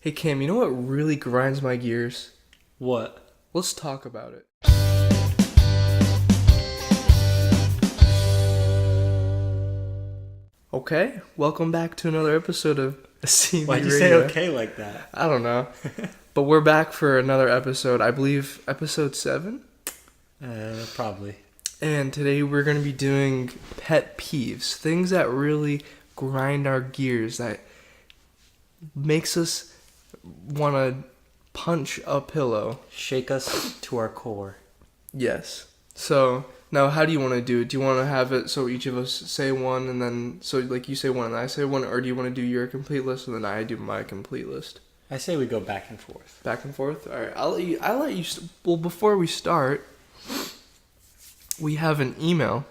Hey Cam, you know what really grinds my gears? What? Let's talk about it. Okay, welcome back to another episode of CVradio. Why'd you say okay like that? I don't know. But we're back for another episode, I believe episode 7? Probably. And today we're going to be doing pet peeves. Things that really grind our gears, that makes us want to punch a pillow. Shake us to our core. Yes. So, now how do you want to do it? Do you want to have it so each of us say one and then, so like you say one and I say one, or do you want to do your complete list and then I do my complete list? I say we go back and forth. Back and forth? Alright, I'll let you, well, before we start, we have an email.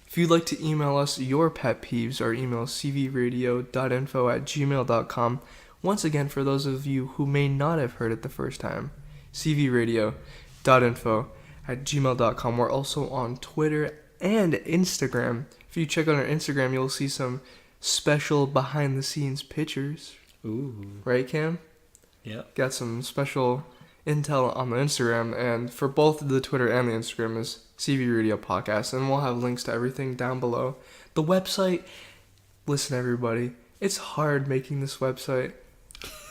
If you'd like to email us your pet peeves, our email is CVradio.info@gmail.com. Once again, for those of you who may not have heard it the first time, CVradio.info@gmail.com. We're also on Twitter and Instagram. If you check on our Instagram, you'll see some special behind-the-scenes pictures. Ooh. Right, Cam? Yep. Got some special intel on the Instagram, and for both the Twitter and the Instagram is CV Radio Podcast, and we'll have links to everything down below. The website, listen everybody, it's hard making this website.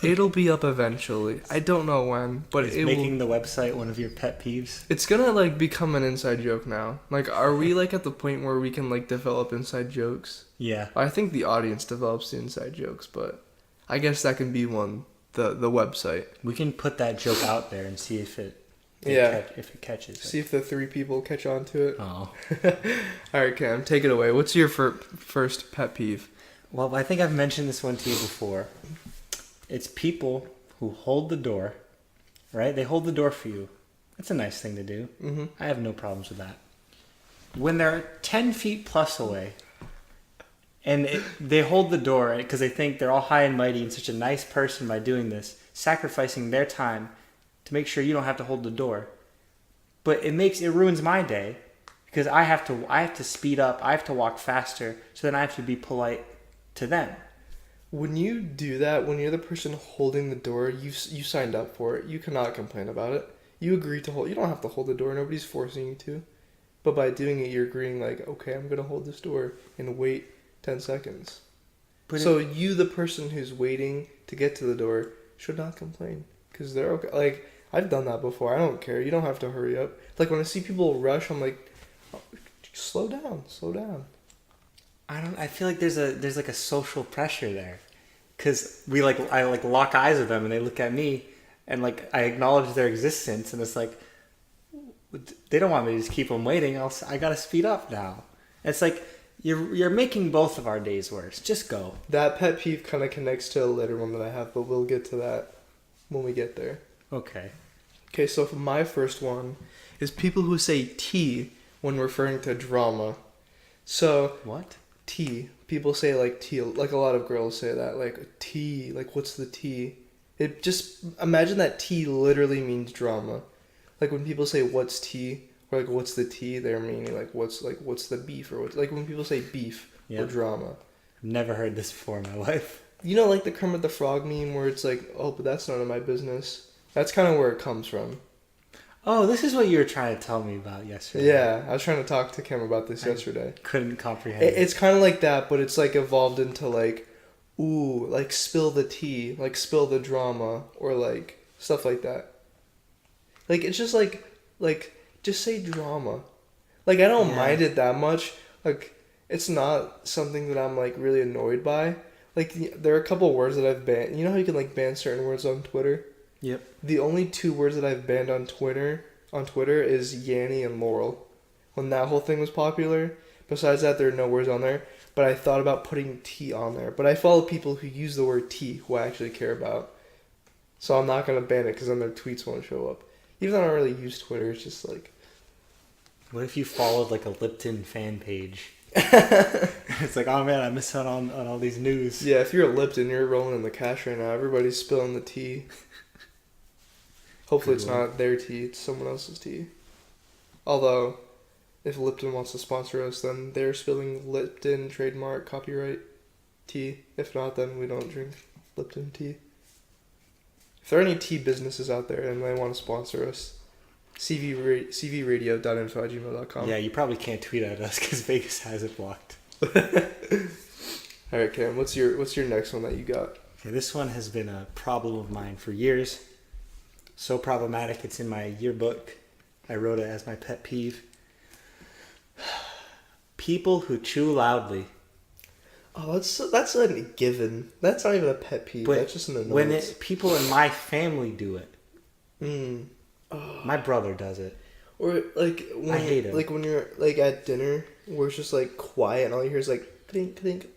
It'll be up eventually. I don't know when, but Is making the website one of your pet peeves? It's gonna like become an inside joke now. Like, are we like at the point where we can like develop inside jokes? Yeah. I think the audience develops the inside jokes, but I guess that can be one. The website. We can put that joke out there and see if it catches. See if the 3 people catch on to it. Oh. All right, Cam, take it away. What's your first pet peeve? Well, I think I've mentioned this one to you before. It's people who hold the door, right? They hold the door for you. That's a nice thing to do. Mm-hmm. I have no problems with that. When they're 10 feet plus away, and they hold the door because they think they're all high and mighty and such a nice person by doing this, sacrificing their time to make sure you don't have to hold the door. But it ruins my day because I have to speed up, I have to walk faster, so then I have to be polite to them. When you do that, when you're the person holding the door, you signed up for it. You cannot complain about it. You agreed to hold. You don't have to hold the door. Nobody's forcing you to. But by doing it, you're agreeing like, okay, I'm gonna hold this door and wait 10 seconds. So you, the person who's waiting to get to the door, should not complain because they're okay. Like, I've done that before. I don't care. You don't have to hurry up. Like, when I see people rush, I'm like, oh, slow down. I feel like there's like a social pressure there, because I lock eyes with them and they look at me and like I acknowledge their existence and it's like they don't want me to just keep them waiting. I gotta speed up now. It's like you're making both of our days worse. Just go. That pet peeve kind of connects to a later one that I have, but we'll get to that when we get there. Okay. Okay, so for my first one is people who say tea when referring to drama. So What? tea. People say like tea, like a lot of girls say that, like tea, like what's the tea? It just, imagine that tea literally means drama. Like when people say what's tea, or like what's the tea, they're meaning like what's the beef, or what's, like when people say beef or drama. I've never heard this before in my life. You know, like the Kermit the Frog meme where it's like, oh, but that's none of my business. That's kind of where it comes from. Oh, this is what you were trying to tell me about yesterday. Yeah, I was trying to talk to Kim about this yesterday. Couldn't comprehend It's kind of like that, but it's like evolved into like, ooh, like spill the tea, like spill the drama, or like stuff like that. Like, it's just like just say drama. Like, I don't mind it that much. Like, it's not something that I'm like really annoyed by. Like, there are a couple words that I've banned. You know how you can like ban certain words on Twitter? Yep. The only 2 words that I've banned on Twitter is Yanny and Laurel. When that whole thing was popular. Besides that, there are no words on there. But I thought about putting tea on there. But I follow people who use the word tea, who I actually care about. So I'm not going to ban it because then their tweets won't show up. Even though I don't really use Twitter, it's just like... What if you followed like a Lipton fan page? It's like, oh man, I miss out on all these news. Yeah, if you're a Lipton, you're rolling in the cash right now. Everybody's spilling the tea. Hopefully it's not their tea, it's someone else's tea. Although, if Lipton wants to sponsor us, then they're spilling Lipton trademark copyright tea. If not, then we don't drink Lipton tea. If there are any tea businesses out there and they want to sponsor us, CVradio.info at gmail.com. Yeah, you probably can't tweet at us because Vegas has it blocked. All right, Cam, what's your next one that you got? Okay, this one has been a problem of mine for years. So problematic, it's in my yearbook. I wrote it as my pet peeve. People who chew loudly. Oh, that's a given. That's not even a pet peeve. But that's just an annoyance. when people in my family do it, Oh. my brother does it. Or like when I hate it. Like when you're like at dinner where it's just like quiet and all you hear is like clink clink.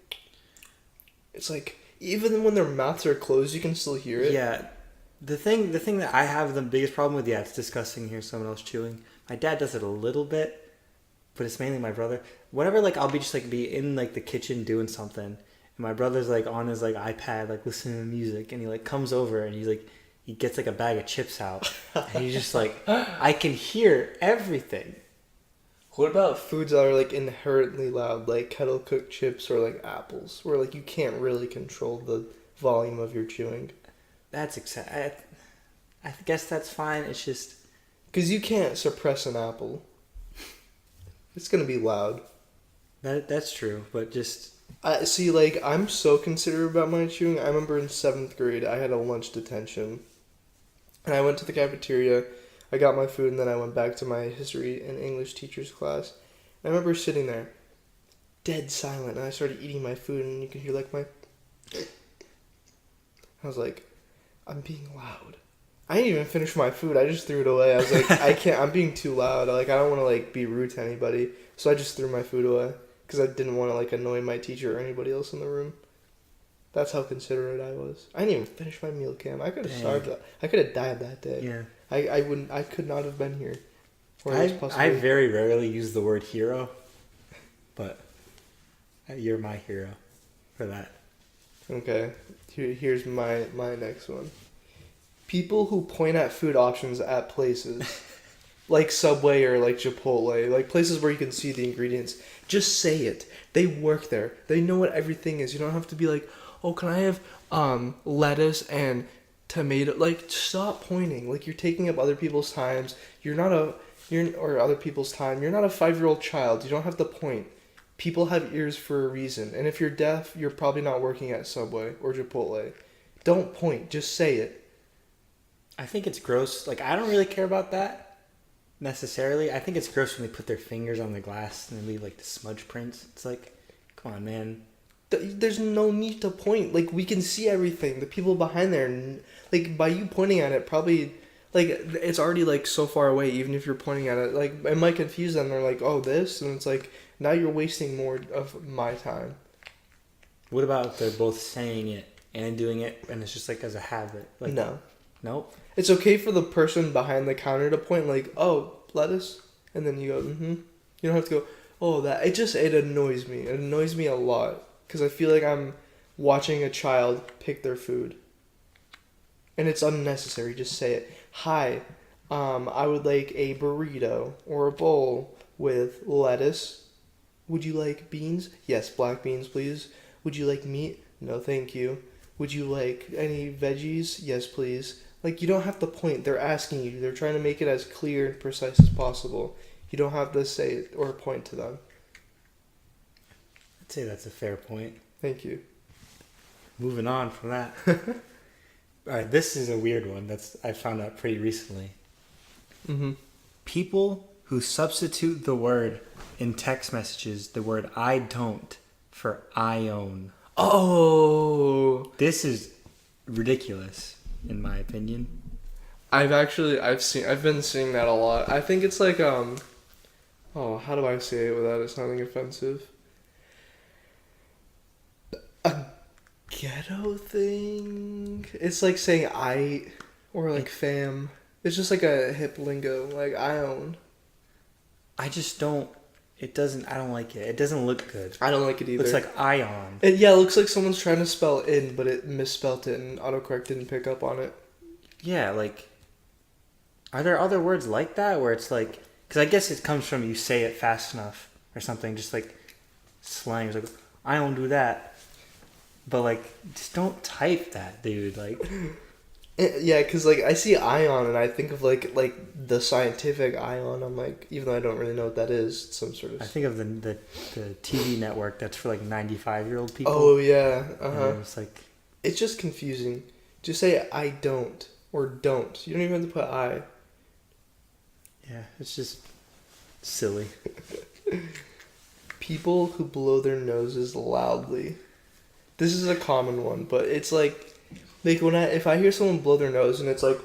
It's like even when their mouths are closed, you can still hear it. Yeah, the thing that I have the biggest problem with, it's disgusting to hear someone else chewing. My dad does it a little bit, but it's mainly my brother. Whenever like I'll be just like be in like the kitchen doing something, and my brother's like on his like iPad like listening to music, and he like comes over and he gets like a bag of chips out, and he's just like, I can hear everything. What about foods that are like inherently loud, like kettle cooked chips or like apples, where like you can't really control the volume of your chewing? That's I guess that's fine. It's just because you can't suppress an apple. It's gonna be loud. That's true, but just I see. Like I'm so considerate about my chewing. I remember in 7th grade, I had a lunch detention, and I went to the cafeteria. I got my food, and then I went back to my history and English teacher's class. And I remember sitting there, dead silent, and I started eating my food, and you could hear like my. I was like, I'm being loud. I didn't even finish my food. I just threw it away. I was like, I can't. I'm being too loud. Like I don't want to like be rude to anybody, so I just threw my food away because I didn't want to like annoy my teacher or anybody else in the room. That's how considerate I was. I didn't even finish my meal, Cam. I could have starved. I could have died that day. yeah. I wouldn't. I could not have been here. I very rarely use the word hero, but you're my hero for that. Okay, here's my next one. People who point at food options at places like Subway or like Chipotle, like places where you can see the ingredients. Just say it. They work there. They know what everything is. You don't have to be like, oh, can I have lettuce and tomato? Like, stop pointing. Like, you're taking up other people's times. Or other people's time. You're not a 5-year-old child. You don't have to point. People have ears for a reason. And if you're deaf, you're probably not working at Subway or Chipotle. Don't point. Just say it. I think it's gross. Like, I don't really care about that necessarily. I think it's gross when they put their fingers on the glass and they leave like the smudge prints. It's like, come on, man. There's no need to point. Like, we can see everything. The people behind there, like, by you pointing at it, probably, like, it's already, like, so far away, even if you're pointing at it. Like, it might confuse them. They're like, oh, this? And it's like, now you're wasting more of my time. What about if they're both saying it and doing it, and it's just, like, as a habit? Like, No. Nope. It's okay for the person behind the counter to point, like, oh, lettuce? And then you go, mm-hmm. You don't have to go, oh, that. It annoys me. It annoys me a lot. Because I feel like I'm watching a child pick their food. And it's unnecessary. Just say it. Hi, I would like a burrito or a bowl with lettuce. Would you like beans? Yes, black beans, please. Would you like meat? No, thank you. Would you like any veggies? Yes, please. Like, you don't have to point. They're asking you. They're trying to make it as clear and precise as possible. You don't have to say it or point to them. I'd say that's a fair point. Thank you. Moving on from that. All right, this is a weird one I found out pretty recently. Mm-hmm. People who substitute the word in text messages, the word I don't, for I own. Oh! This is ridiculous, in my opinion. I've been seeing that a lot. I think it's like, how do I say it without it sounding offensive? A ghetto thing? It's like saying I, or like fam. It's just like a hip lingo, like I own. I just don't, I don't like it. It doesn't look good. I don't like it either. It looks like ion. It looks like someone's trying to spell in, but it misspelt it and autocorrect didn't pick up on it. Yeah, like, are there other words like that where it's like, because I guess it comes from you say it fast enough or something, just like slang. It's like, I don't do that. But like, just don't type that, dude. Like, Yeah, because like I see ion and I think of like the scientific ion. I'm like, even though I don't really know what that is, it's some sort of. I think of the TV network that's for like 95-year-old people. Oh yeah, And it's like, it's just confusing. Just say I don't or don't. You don't even have to put I. yeah, it's just silly. People who blow their noses loudly. This is a common one, but it's like when if I hear someone blow their nose and it's like,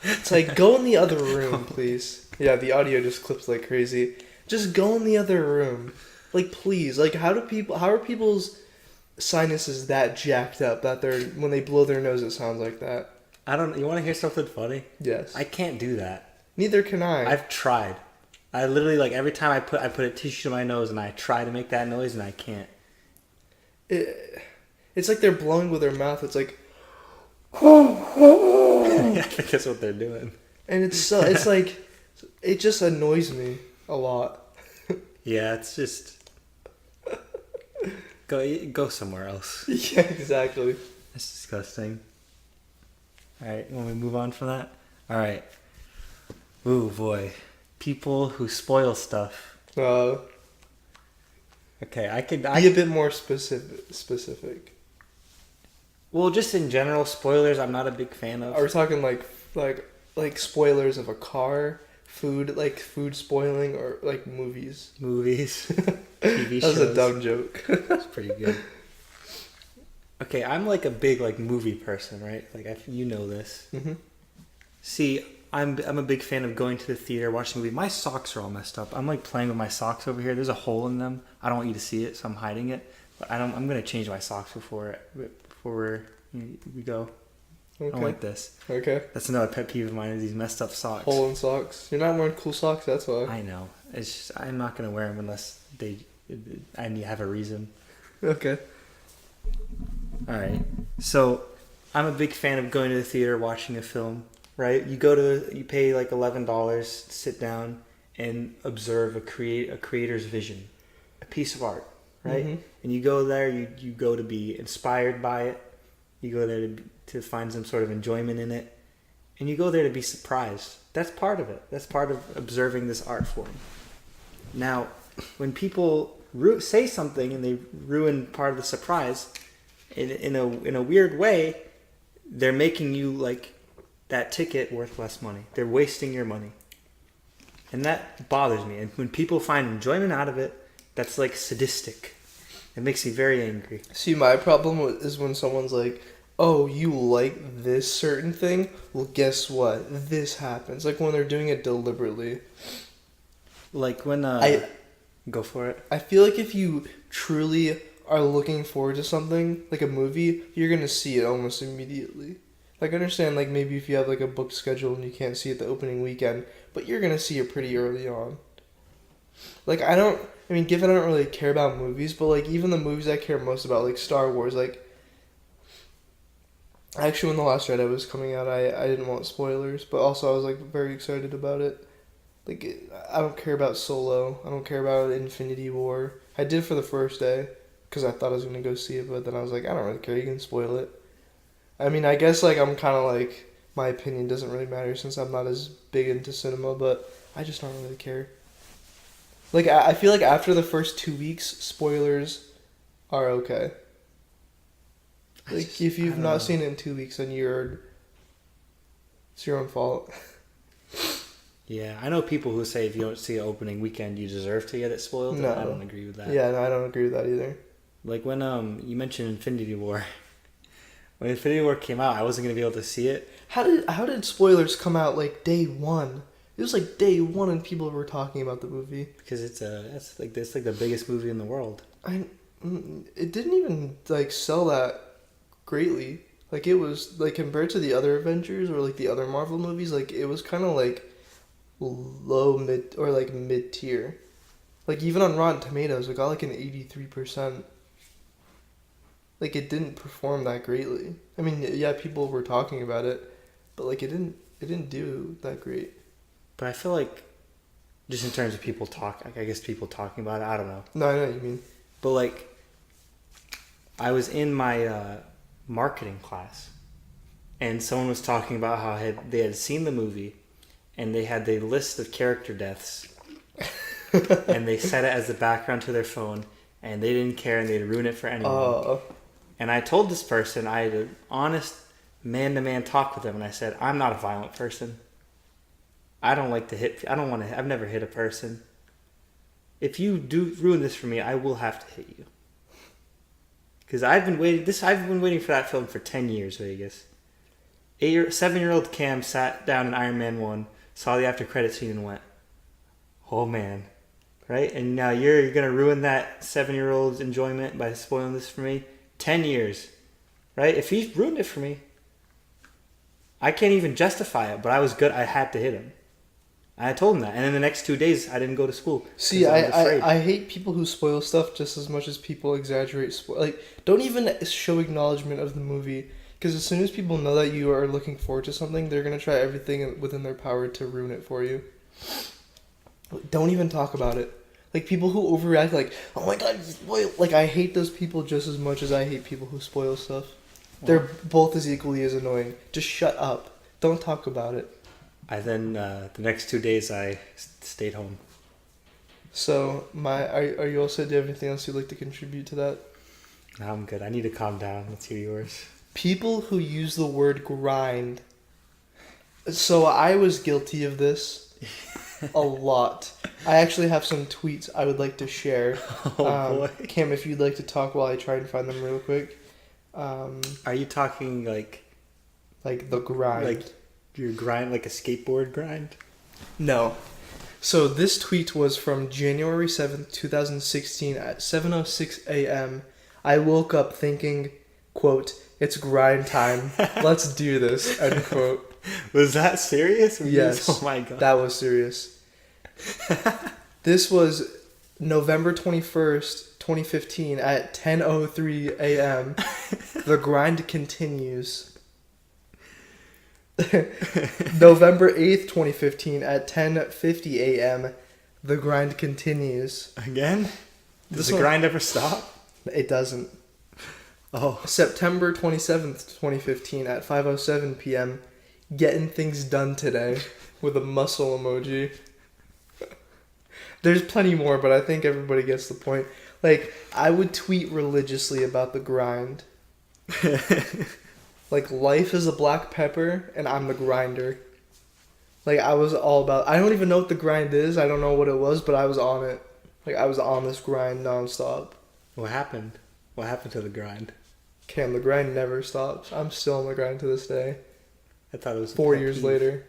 it's like go in the other room, please. Yeah, the audio just clips like crazy. Just go in the other room, like please. Like how are people's sinuses that jacked up that they're when they blow their nose it sounds like that? You want to hear something funny? Yes. I can't do that. Neither can I. I've tried. I literally, like, every time I put a tissue to my nose and I try to make that noise and I can't. It's like they're blowing with their mouth. It's like, I think that's what they're doing. and it's like, it just annoys me a lot. Yeah, it's just go somewhere else. Yeah, exactly. That's disgusting. All right, want me to move on from that? All right. Ooh boy, people who spoil stuff. Okay, I Be a bit more specific. Well, just in general, spoilers I'm not a big fan of. Are we talking like spoilers of a car, food spoiling, or like movies? Movies, TV shows. That was a dumb joke. It's pretty good. Okay, I'm like a big like movie person, right? Like you know this. Mm-hmm. See, I'm a big fan of going to the theater, watching a movie. My socks are all messed up. I'm like playing with my socks over here. There's a hole in them. I don't want you to see it, so I'm hiding it. But I'm gonna change my socks before we go. Okay. I don't like this. Okay. That's another pet peeve of mine is these messed up socks. Hole in socks. You're not wearing cool socks. That's why. I know. It's just, I'm not gonna wear them unless I have a reason. Okay. All right. So, I'm a big fan of going to the theater, watching a film. Right? You pay like $11 to sit down and observe a creator's vision, a piece of art, right? Mm-hmm. And you go there, you go to be inspired by it. You go there to find some sort of enjoyment in it, and you go there to be surprised. That's part of it. That's part of observing this art form. Now, when people say something and they ruin part of the surprise, in a weird way, they're making you like that ticket worth less money. They're wasting your money. And that bothers me. And when people find enjoyment out of it, that's like sadistic. It makes me very angry. See, my problem is when someone's like, oh, you like this certain thing? Well, guess what? This happens. Like when they're doing it deliberately. Like when... go for it. I feel like if you truly are looking forward to something, like a movie, you're going to see it almost immediately. Like, I understand, like, maybe if you have, like, a booked schedule and you can't see it the opening weekend, but you're going to see it pretty early on. Like, given I don't really care about movies, but, like, even the movies I care most about, like, Star Wars, like, actually, when The Last Jedi was coming out, I didn't want spoilers, but also I was, like, very excited about it. Like, I don't care about Solo. I don't care about Infinity War. I did for the first day, because I thought I was going to go see it, but then I was like, I don't really care, you can spoil it. I mean, I guess, like, I'm kind of, like, my opinion doesn't really matter since I'm not as big into cinema, but I just don't really care. Like, I feel like after the first 2 weeks, spoilers are okay. Like, if you've not seen it in 2 weeks, then it's your own fault. Yeah, I know people who say if you don't see it opening weekend, you deserve to get it spoiled. No. I don't agree with that. Yeah, no, I don't agree with that either. Like when you mentioned Infinity War. When Infinity War came out, I wasn't gonna be able to see it. How did spoilers come out like day one? It was like day one, and people were talking about the movie. Because it's like the biggest movie in the world. It didn't even like sell that greatly. Like it was like compared to the other Avengers or like the other Marvel movies, like it was kind of like low mid or like mid tier. Like even on Rotten Tomatoes, it got like an 83%. Like, it didn't perform that greatly. I mean, yeah, people were talking about it, but, like, it didn't do that great. But I feel like, just in terms of people talking about it, I don't know. No, I know what you mean. But, like, I was in my marketing class, and someone was talking about how they had seen the movie, and they had the list of character deaths, and they set it as the background to their phone, and they didn't care, and they'd ruin it for anyone. And I told this person, I had an honest man-to-man talk with them, and I said, I'm not a violent person. I don't like to hit. I've never hit a person. If you do ruin this for me, I will have to hit you. Because I've been waiting for that film for 10 years, Vegas. 7-year-old Cam sat down in Iron Man 1, saw the after credit scene, and went, "Oh man," right? And now you're gonna ruin that 7-year-old's enjoyment by spoiling this for me. 10 years, right? If he ruined it for me, I can't even justify it. But I was good. I had to hit him. I told him that, and in the next 2 days, I didn't go to school. See, I hate people who spoil stuff just as much as people exaggerate. Like, don't even show acknowledgement of the movie, because as soon as people know that you are looking forward to something, they're gonna try everything within their power to ruin it for you. Don't even talk about it. Like, people who overreact, like, oh my god, you spoiled. Like, I hate those people just as much as I hate people who spoil stuff. They're both as equally as annoying. Just shut up. Don't talk about it. The next 2 days, I stayed home. So, are you all set? Do you have anything else you'd like to contribute to that? No, I'm good. I need to calm down. Let's hear yours. People who use the word grind. So, I was guilty of this a lot. I actually have some tweets I would like to share. Boy. Cam, if you'd like to talk while I try and find them real quick. Are you talking like the grind? Like your grind, like a skateboard grind? No. So this tweet was from January 7th, 2016 at 7:06 a.m. I woke up thinking, quote, "It's grind time. Let's do this," end quote. Was that serious? Yes. Oh my god. That was serious. This was November 21st, 2015 at 10:03 a.m. The grind continues. November 8th, 2015 at 10:50 a.m. The grind continues. Again? Does the grind ever stop? It doesn't. Oh. September 27th, 2015 at 5:07 p.m. Getting things done today with a muscle emoji. There's plenty more, but I think everybody gets the point. Like, I would tweet religiously about the grind. Like, life is a black pepper, and I'm the grinder. Like, I was all about... I don't even know what the grind is. I don't know what it was, but I was on it. Like, I was on this grind nonstop. What happened? What happened to the grind? Cam, the grind never stops. I'm still on the grind to this day. I thought it was 4 years later.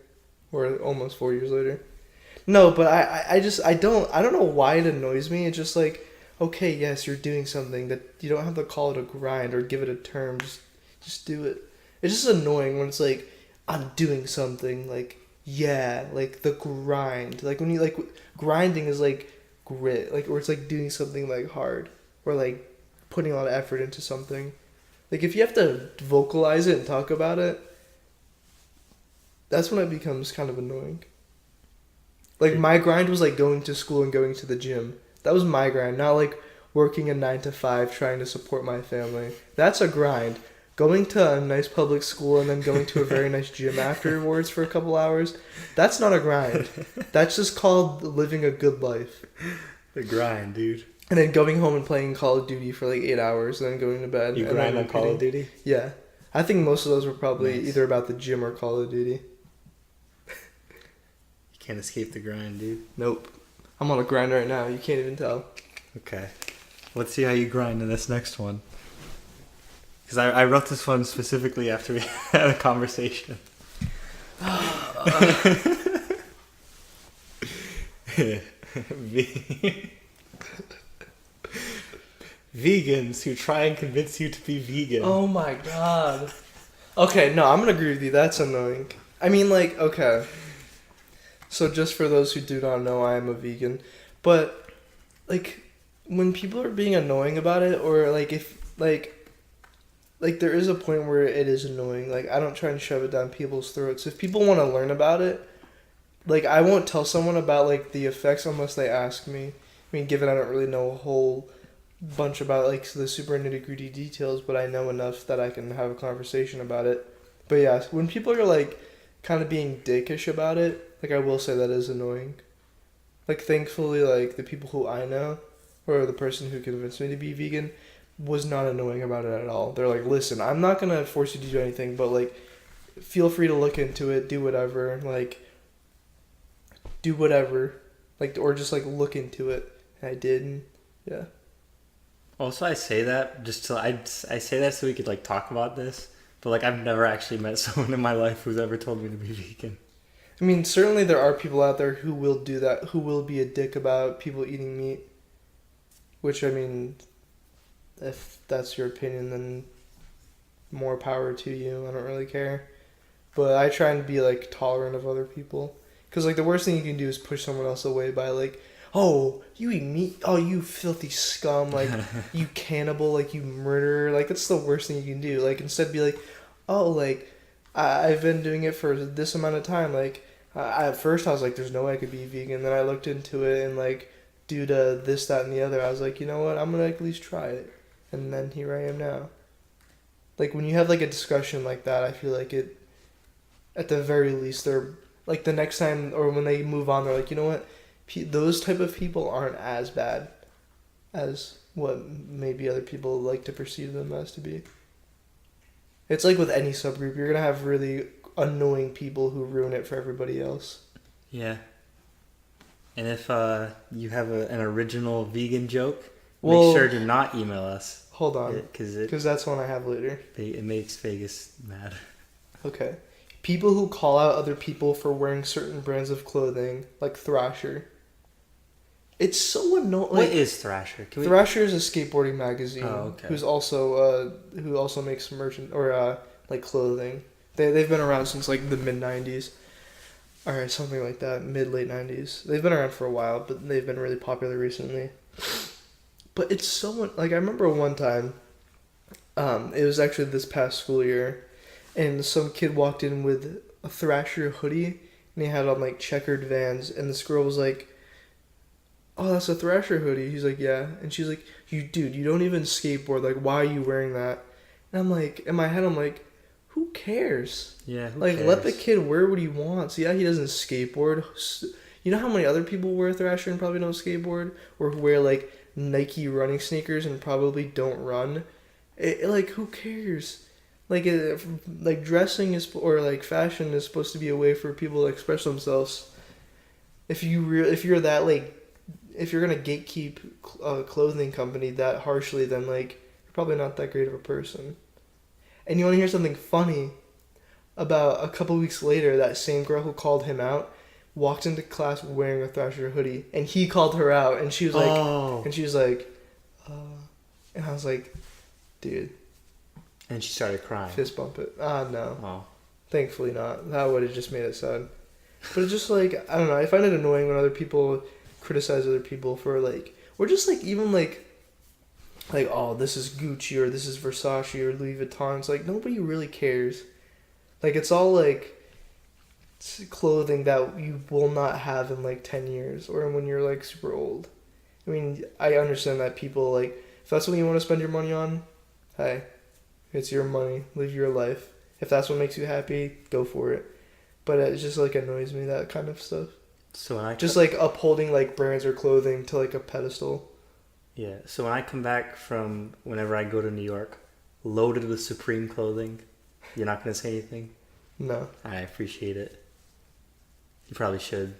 Or almost 4 years later. No, but I don't know why it annoys me. It's just like, okay, yes, you're doing something that you don't have to call it a grind or give it a term. Just do it. It's just annoying when it's like, I'm doing something, like, yeah, like the grind. Like, when you, like, grinding is like grit, like, or it's like doing something like hard, or like putting a lot of effort into something. Like, if you have to vocalize it and talk about it, that's when it becomes kind of annoying. Like, my grind was like going to school and going to the gym. That was my grind, not like working a 9 to 5 trying to support my family. That's a grind. Going to a nice public school and then going to a very nice gym afterwards for a couple hours, that's not a grind. That's just called living a good life. The grind, dude. And then going home and playing Call of Duty for like 8 hours and then going to bed. You grind on Call of Duty? Yeah. I think most of those were probably nice. Either about the gym or Call of Duty. You can't escape the grind, dude. Nope. I'm on a grind right now. You can't even tell. Okay. Let's see how you grind in this next one. Because I wrote this one specifically after we had a conversation. Vegans who try and convince you to be vegan. Oh my god. Okay, no, I'm gonna agree with you. That's annoying. I mean, like, okay. So just for those who do not know, I am a vegan. But, like, when people are being annoying about it, or, like, if, like, there is a point where it is annoying. Like, I don't try and shove it down people's throats. If people want to learn about it, like, I won't tell someone about, like, the effects unless they ask me. I mean, given I don't really know a whole bunch about like the super nitty gritty details, but I know enough that I can have a conversation about it. But yeah, when people are like kind of being dickish about it, like I will say that is annoying. Like thankfully, like the people who I know, or the person who convinced me to be vegan, was not annoying about it at all. They're like, listen, I'm not gonna force you to do anything, but like, feel free to look into it, do whatever, like, do whatever, like, or just like look into it. And I did, and yeah. Also, I say that just to I say that so we could like talk about this, but like I've never actually met someone in my life who's ever told me to be vegan. I mean, certainly there are people out there who will do that, who will be a dick about people eating meat. Which, I mean, if that's your opinion, then more power to you. I don't really care. But I try and be, like, tolerant of other people. Because, like, the worst thing you can do is push someone else away by, like, oh, you eat meat? Oh, you filthy scum. Like, you cannibal. Like, you murderer. Like, that's the worst thing you can do. Like, instead be like, oh, like, I've been doing it for this amount of time. Like, at first I was like, there's no way I could be vegan. Then I looked into it and, like, due to this, that, and the other, I was like, you know what? I'm going to at least try it. And then here I am now. Like, when you have, like, a discussion like that, I feel like it, at the very least, they're, like, the next time, or when they move on, they're like, you know what? Those type of people aren't as bad as what maybe other people like to perceive them as to be. It's like with any subgroup, you're going to have really annoying people who ruin it for everybody else. Yeah. And if you have an original vegan joke, Well, make sure to not email us. Hold on. Because that's one I have later. It makes Vegas mad. Okay. People who call out other people for wearing certain brands of clothing, like Thrasher. It's so annoying. Like, what is Thrasher? Thrasher is a skateboarding magazine. Oh, okay. Who also makes merchant or like clothing. They've been around since like the mid '90s. All right, something like that, mid late '90s. They've been around for a while, but they've been really popular recently. But it's so like I remember one time, it was actually this past school year, and some kid walked in with a Thrasher hoodie, and he had on like checkered Vans, and this girl was like, "Oh, that's a Thrasher hoodie." He's like, "Yeah," and she's like, "You don't even skateboard. Like, why are you wearing that?" And I'm like, in my head, I'm like, who cares? Yeah, who like, cares? let the kid wear what he wants. Yeah, he doesn't skateboard. You know how many other people wear Thrasher and probably don't skateboard? Or who wear, like, Nike running sneakers and probably don't run? Like, who cares? Like, like dressing is, or, like, fashion is supposed to be a way for people to express themselves. If you're that, like, if you're gonna gatekeep a clothing company that harshly, then, like, you're probably not that great of a person. And you want to hear something funny? About a couple weeks later, that same girl who called him out walked into class wearing a Thrasher hoodie, and he called her out, and she was like, and I was like, dude. And she started crying. Fist bump it. No. Oh. Thankfully not. That would have just made it sad. But it's just like, I don't know, I find it annoying when other people criticize other people for like, or just like, even like, oh, this is Gucci or this is Versace or Louis Vuitton. It's like, nobody really cares. Like, it's all like clothing that you will not have in like 10 years or when you're like super old. I mean, I understand that people like, if that's what you want to spend your money on, hey, it's your money. Live your life. If that's what makes you happy, go for it. But it just like annoys me, that kind of stuff. So when I just like upholding like brands or clothing to like a pedestal. Yeah, so when I come back from whenever I go to New York, loaded with Supreme clothing, you're not going to say anything? No. I appreciate it. You probably should.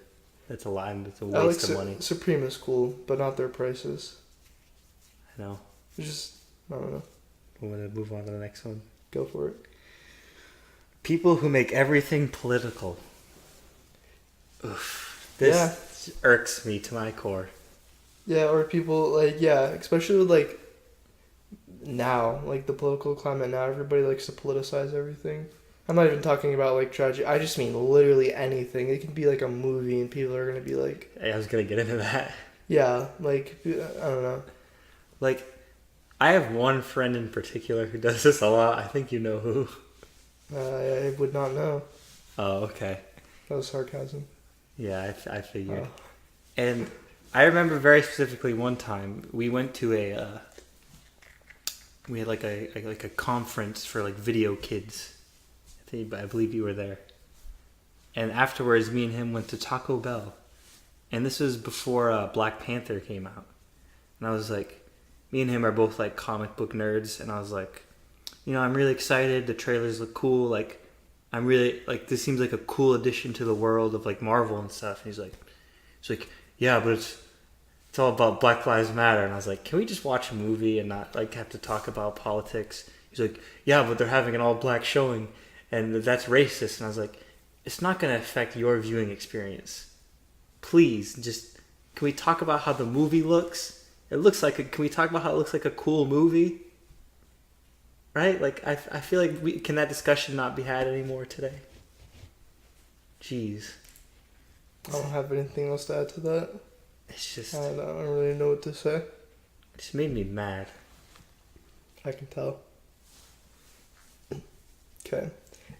That's a lot. It's a waste of money. Supreme is cool, but not their prices. I know. It's just, I don't know. I'm going to move on to the next one. Go for it. People who make everything political. Oof. This irks me to my core. Yeah, or people, like, yeah, especially with, like, now, like, the political climate now, everybody likes to politicize everything. I'm not even talking about, like, tragedy. I just mean literally anything. It can be, like, a movie, and people are going to be like... Hey, I was going to get into that. Yeah, like, I don't know. Like, I have one friend in particular who does this a lot. I think you know who. I would not know. Oh, okay. That was sarcasm. Yeah, I figured. Oh. And I remember very specifically one time we went to we had like a conference for like video kids. I believe you were there. And afterwards, me and him went to Taco Bell. And this was before Black Panther came out. And I was like, me and him are both like comic book nerds. And I was like, I'm really excited. The trailers look cool. Like, I'm really, like, this seems like a cool addition to the world of like Marvel and stuff. And he's like, yeah, but it's all about Black Lives Matter. And I was like, can we just watch a movie and not like have to talk about politics? He's like, yeah, but they're having an all black showing and that's racist. And I was like, it's not going to affect your viewing experience. Please, just, can we talk about how the movie looks? Can we talk about how it looks like a cool movie? Right? Like, I feel like can that discussion not be had anymore today? Jeez. I don't have anything else to add to that. It's just... I don't really know what to say. It just made me mad. I can tell. Okay.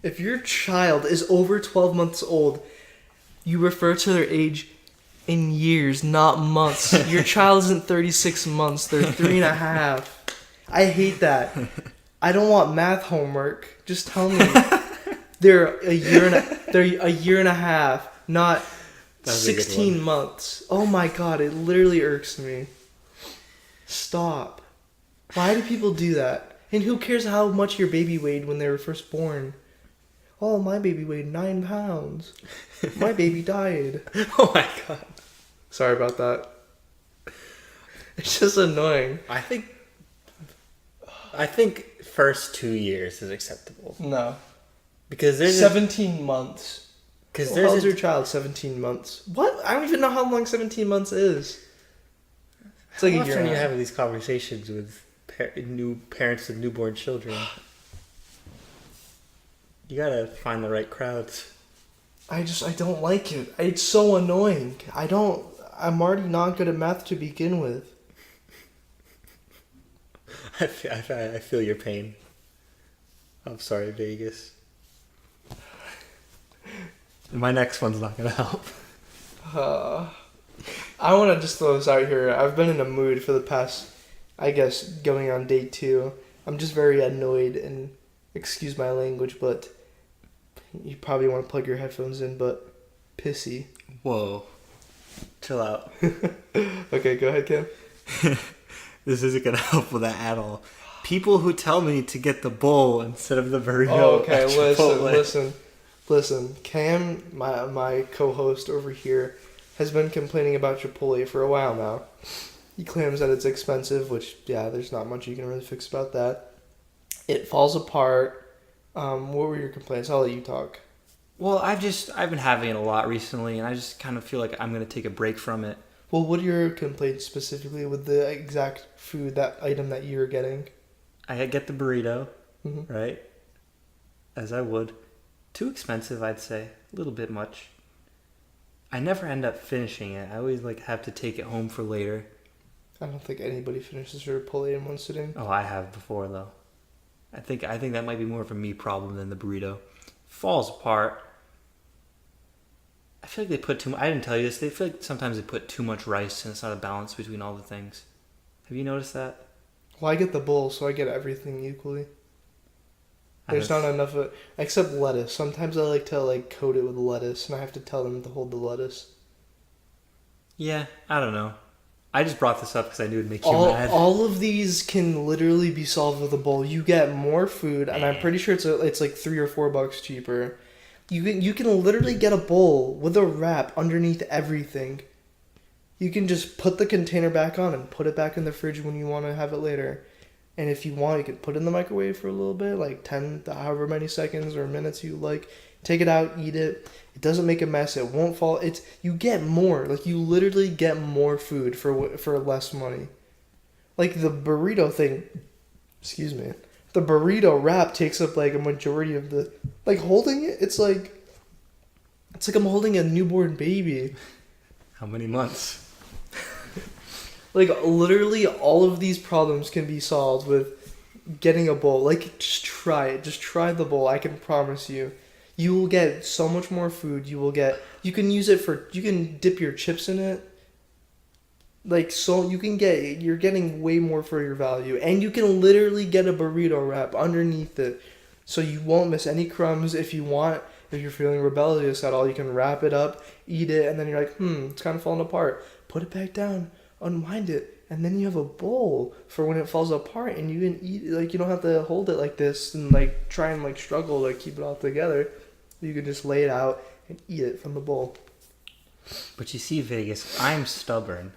If your child is over 12 months old, you refer to their age in years, not months. Your child isn't 36 months. They're 3.5. I hate that. I don't want math homework. Just tell me. They're a year and a half, not 16 months. Oh my god, it literally irks me. Stop. Why do people do that? And who cares how much your baby weighed when they were first born? Oh, my baby weighed 9 pounds. My baby died. Oh my god. Sorry about that. It's just annoying. I think first 2 years is acceptable. No. Because there's 17 months. Because How old's your child? 17 months. What? I don't even know how long 17 months is. It's like how a year. often are you having these conversations with new parents of newborn children? You gotta find the right crowds. I don't like it. It's so annoying. I'm already not good at math to begin with. I feel your pain. I'm sorry, Vegas. My next one's not gonna help. I want to just throw this out here. I've been in a mood for the past, I guess, going on day 2. I'm just very annoyed and, excuse my language, but you probably want to plug your headphones in, but pissy. Whoa. Chill out. Okay, go ahead, Kim. This isn't gonna help with that at all. People who tell me to get the bowl instead of the burrito. Oh, okay, at Chipotle. listen. Cam, my co-host over here, has been complaining about Chipotle for a while now. He claims that it's expensive, which, yeah, there's not much you can really fix about that. It falls apart. What were your complaints? I'll let you talk. Well, I've been having it a lot recently, and I just kind of feel like I'm gonna take a break from it. Well, what are your complaints specifically with the exact food, that item that you're getting? I get the burrito, Mm-hmm. right? As I would. Too expensive, I'd say. A little bit much. I never end up finishing it. I always have to take it home for later. I don't think anybody finishes their Chipotle in one sitting. Oh, I have before though. I think that might be more of a me problem than the burrito. Falls apart. I feel like they put too much. I didn't tell you this. They feel like sometimes they put too much rice and it's not a balance between all the things. Have you noticed that? Well, I get the bowl, so I get everything equally. There's not enough of it, except lettuce. Sometimes I like to coat it with lettuce, and I have to tell them to hold the lettuce. Yeah, I don't know. I just brought this up because I knew it'd make you mad. All of these can literally be solved with a bowl. You get more food, and I'm pretty sure it's like $3 or $4 cheaper. You can literally get a bowl with a wrap underneath everything. You can just put the container back on and put it back in the fridge when you want to have it later. And if you want, you can put it in the microwave for a little bit, like 10, however many seconds or minutes you like. Take it out, eat it. It doesn't make a mess. It won't fall. You get more. You literally get more food for less money. Like the burrito thing. Excuse me. The burrito wrap takes up a majority of the. Holding it, it's like I'm holding a newborn baby. How many months? Literally all of these problems can be solved with getting a bowl. Just try it. Just try the bowl. I can promise you. You will get so much more food. You can use it you can dip your chips in it. Like, so you're getting way more for your value, and you can literally get a burrito wrap underneath it, so you won't miss any crumbs. If you want, if you're feeling rebellious at all, you can wrap it up, eat it, and then you're like, it's kind of falling apart. Put it back down, unwind it, and then you have a bowl for when it falls apart, and you can eat. Like, you don't have to hold it like this and like try and like struggle to keep it all together. You can just lay it out and eat it from the bowl. But you see, Vegas, I'm stubborn.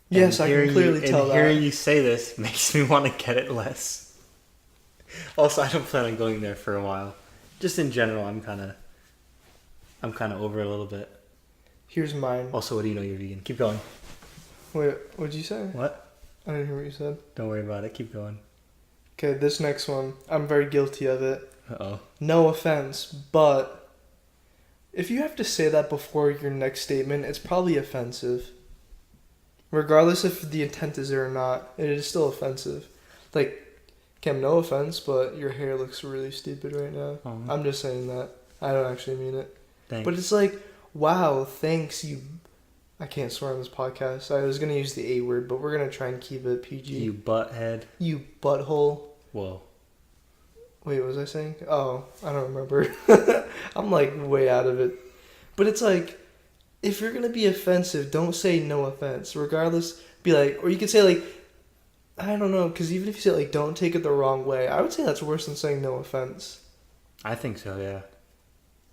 Yes, I can clearly tell that. And hearing you say this makes me want to get it less. Also, I don't plan on going there for a while. Just in general, I'm kind of over it a little bit. Here's mine. Also, what do you know? You're vegan. Keep going. Wait, what'd you say? What? I didn't hear what you said. Don't worry about it. Keep going. Okay, this next one, I'm very guilty of it. Uh-oh. No offense, but if you have to say that before your next statement, it's probably offensive. Regardless if the intent is there or not, it is still offensive. Like, Cam, no offense, but your hair looks really stupid right now. Oh. I'm just saying that. I don't actually mean it. Thanks. But it's like, wow, thanks, you... I can't swear on this podcast. I was going to use the A word, but we're going to try and keep it PG. You butthead. You butthole. Whoa. Wait, what was I saying? Oh, I don't remember. I'm like way out of it. But it's like, if you're going to be offensive, don't say no offense. Regardless, be like, or you could say like, I don't know, because even if you say like, don't take it the wrong way, I would say that's worse than saying no offense. I think so, yeah.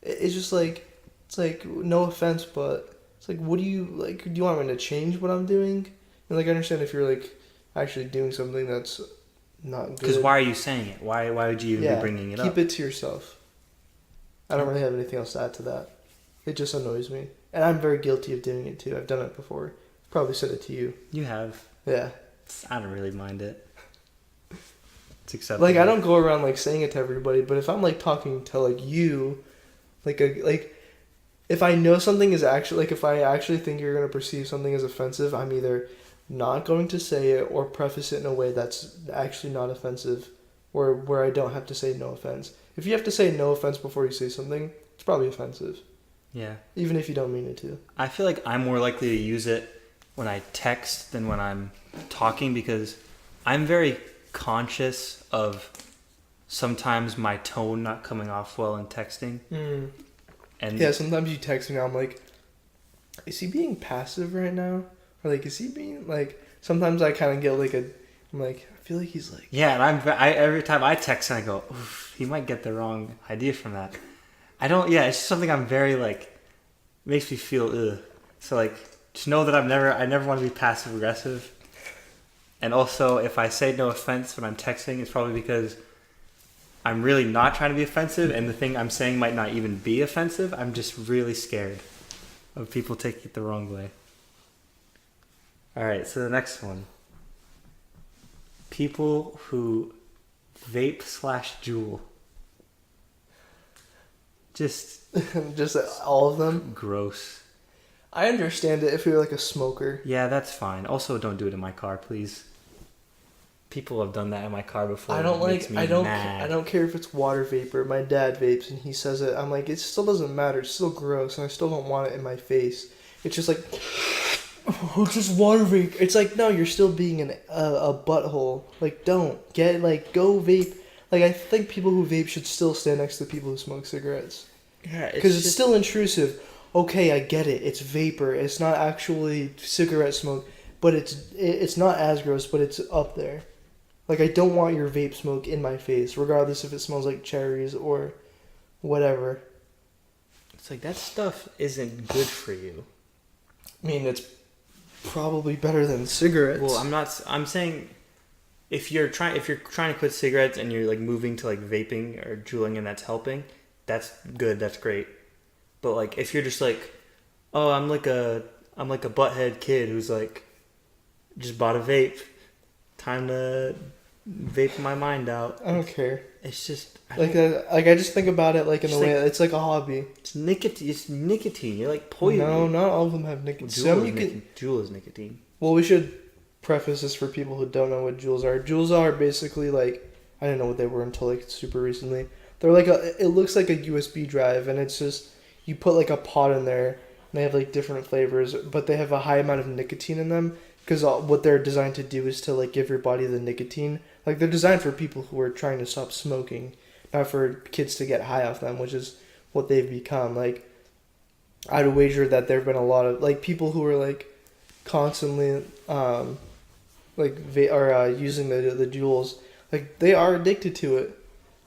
It's just like, it's like, no offense, but it's like, what do you, like, do you want me to change what I'm doing? And like, I understand if you're like actually doing something that's not good. Because why are you saying it? Why would you even be bringing it up? Keep it to yourself. I don't really have anything else to add to that. It just annoys me. And I'm very guilty of doing it too. I've done it before. Probably said it to you. You have. Yeah. I don't really mind it. It's acceptable. Like, I don't go around like saying it to everybody, but if I'm like talking to like you, like if I know something is actually, like if I actually think you're going to perceive something as offensive, I'm either not going to say it or preface it in a way that's actually not offensive, or where I don't have to say no offense. If you have to say no offense before you say something, it's probably offensive. Yeah. Even if you don't mean it to. I feel like I'm more likely to use it when I text than when I'm talking, because I'm very conscious of sometimes my tone not coming off well in texting. And yeah, sometimes you text me, I'm like, is he being passive right now? Or like, is he being like? Sometimes I kind of get like I'm like, I feel like he's like. Yeah, and I every time I text, I go, oof, he might get the wrong idea from that. I don't. Yeah, it's just something I'm very like, makes me feel ugh. So like, just know that I never want to be passive aggressive. And also, if I say no offense when I'm texting, it's probably because I'm really not trying to be offensive, and the thing I'm saying might not even be offensive. I'm just really scared of people taking it the wrong way. Alright, so the next one. People who vape/jewel. Just all of them. Gross. I understand it if you're like a smoker. Yeah, that's fine. Also, don't do it in my car, please. People have done that in my car before. I don't like. I don't. Mad. I don't care if it's water vapor. My dad vapes and he says it. I'm like, it still doesn't matter. It's still gross, and I still don't want it in my face. It's just like, oh, it's just water vapor. It's like, no, you're still being a butthole. Like, don't go vape. Like, I think people who vape should still stand next to people who smoke cigarettes. Yeah, because it's still intrusive. Okay, I get it. It's vapor. It's not actually cigarette smoke, but it's not as gross, but it's up there. Like, I don't want your vape smoke in my face, regardless if it smells like cherries or whatever. It's like, that stuff isn't good for you. I mean, it's probably better than cigarettes. Well, I'm saying if you're trying to quit cigarettes and you're like moving to like vaping or juuling and that's helping, that's good. That's great. But like, if you're just like, oh, I'm like a butthead kid who's like just bought a vape, time to vape my mind out. I don't care. It's just I just think about it like in a way it's like a hobby. It's nicotine. It's nicotine. You're like poisoning. No, not all of them have nicotine. Juul is nicotine. Well, we should preface this for people who don't know what Juuls are. Juuls are basically like, I didn't know what they were until like super recently. They're like it looks like a USB drive, and it's just, you put like a pod in there, and they have like different flavors, but they have a high amount of nicotine in them because what they're designed to do is to like give your body the nicotine. Like they're designed for people who are trying to stop smoking, not for kids to get high off them, which is what they've become. Like I'd wager that there've been a lot of like people who are like constantly using the jewels, like they are addicted to it.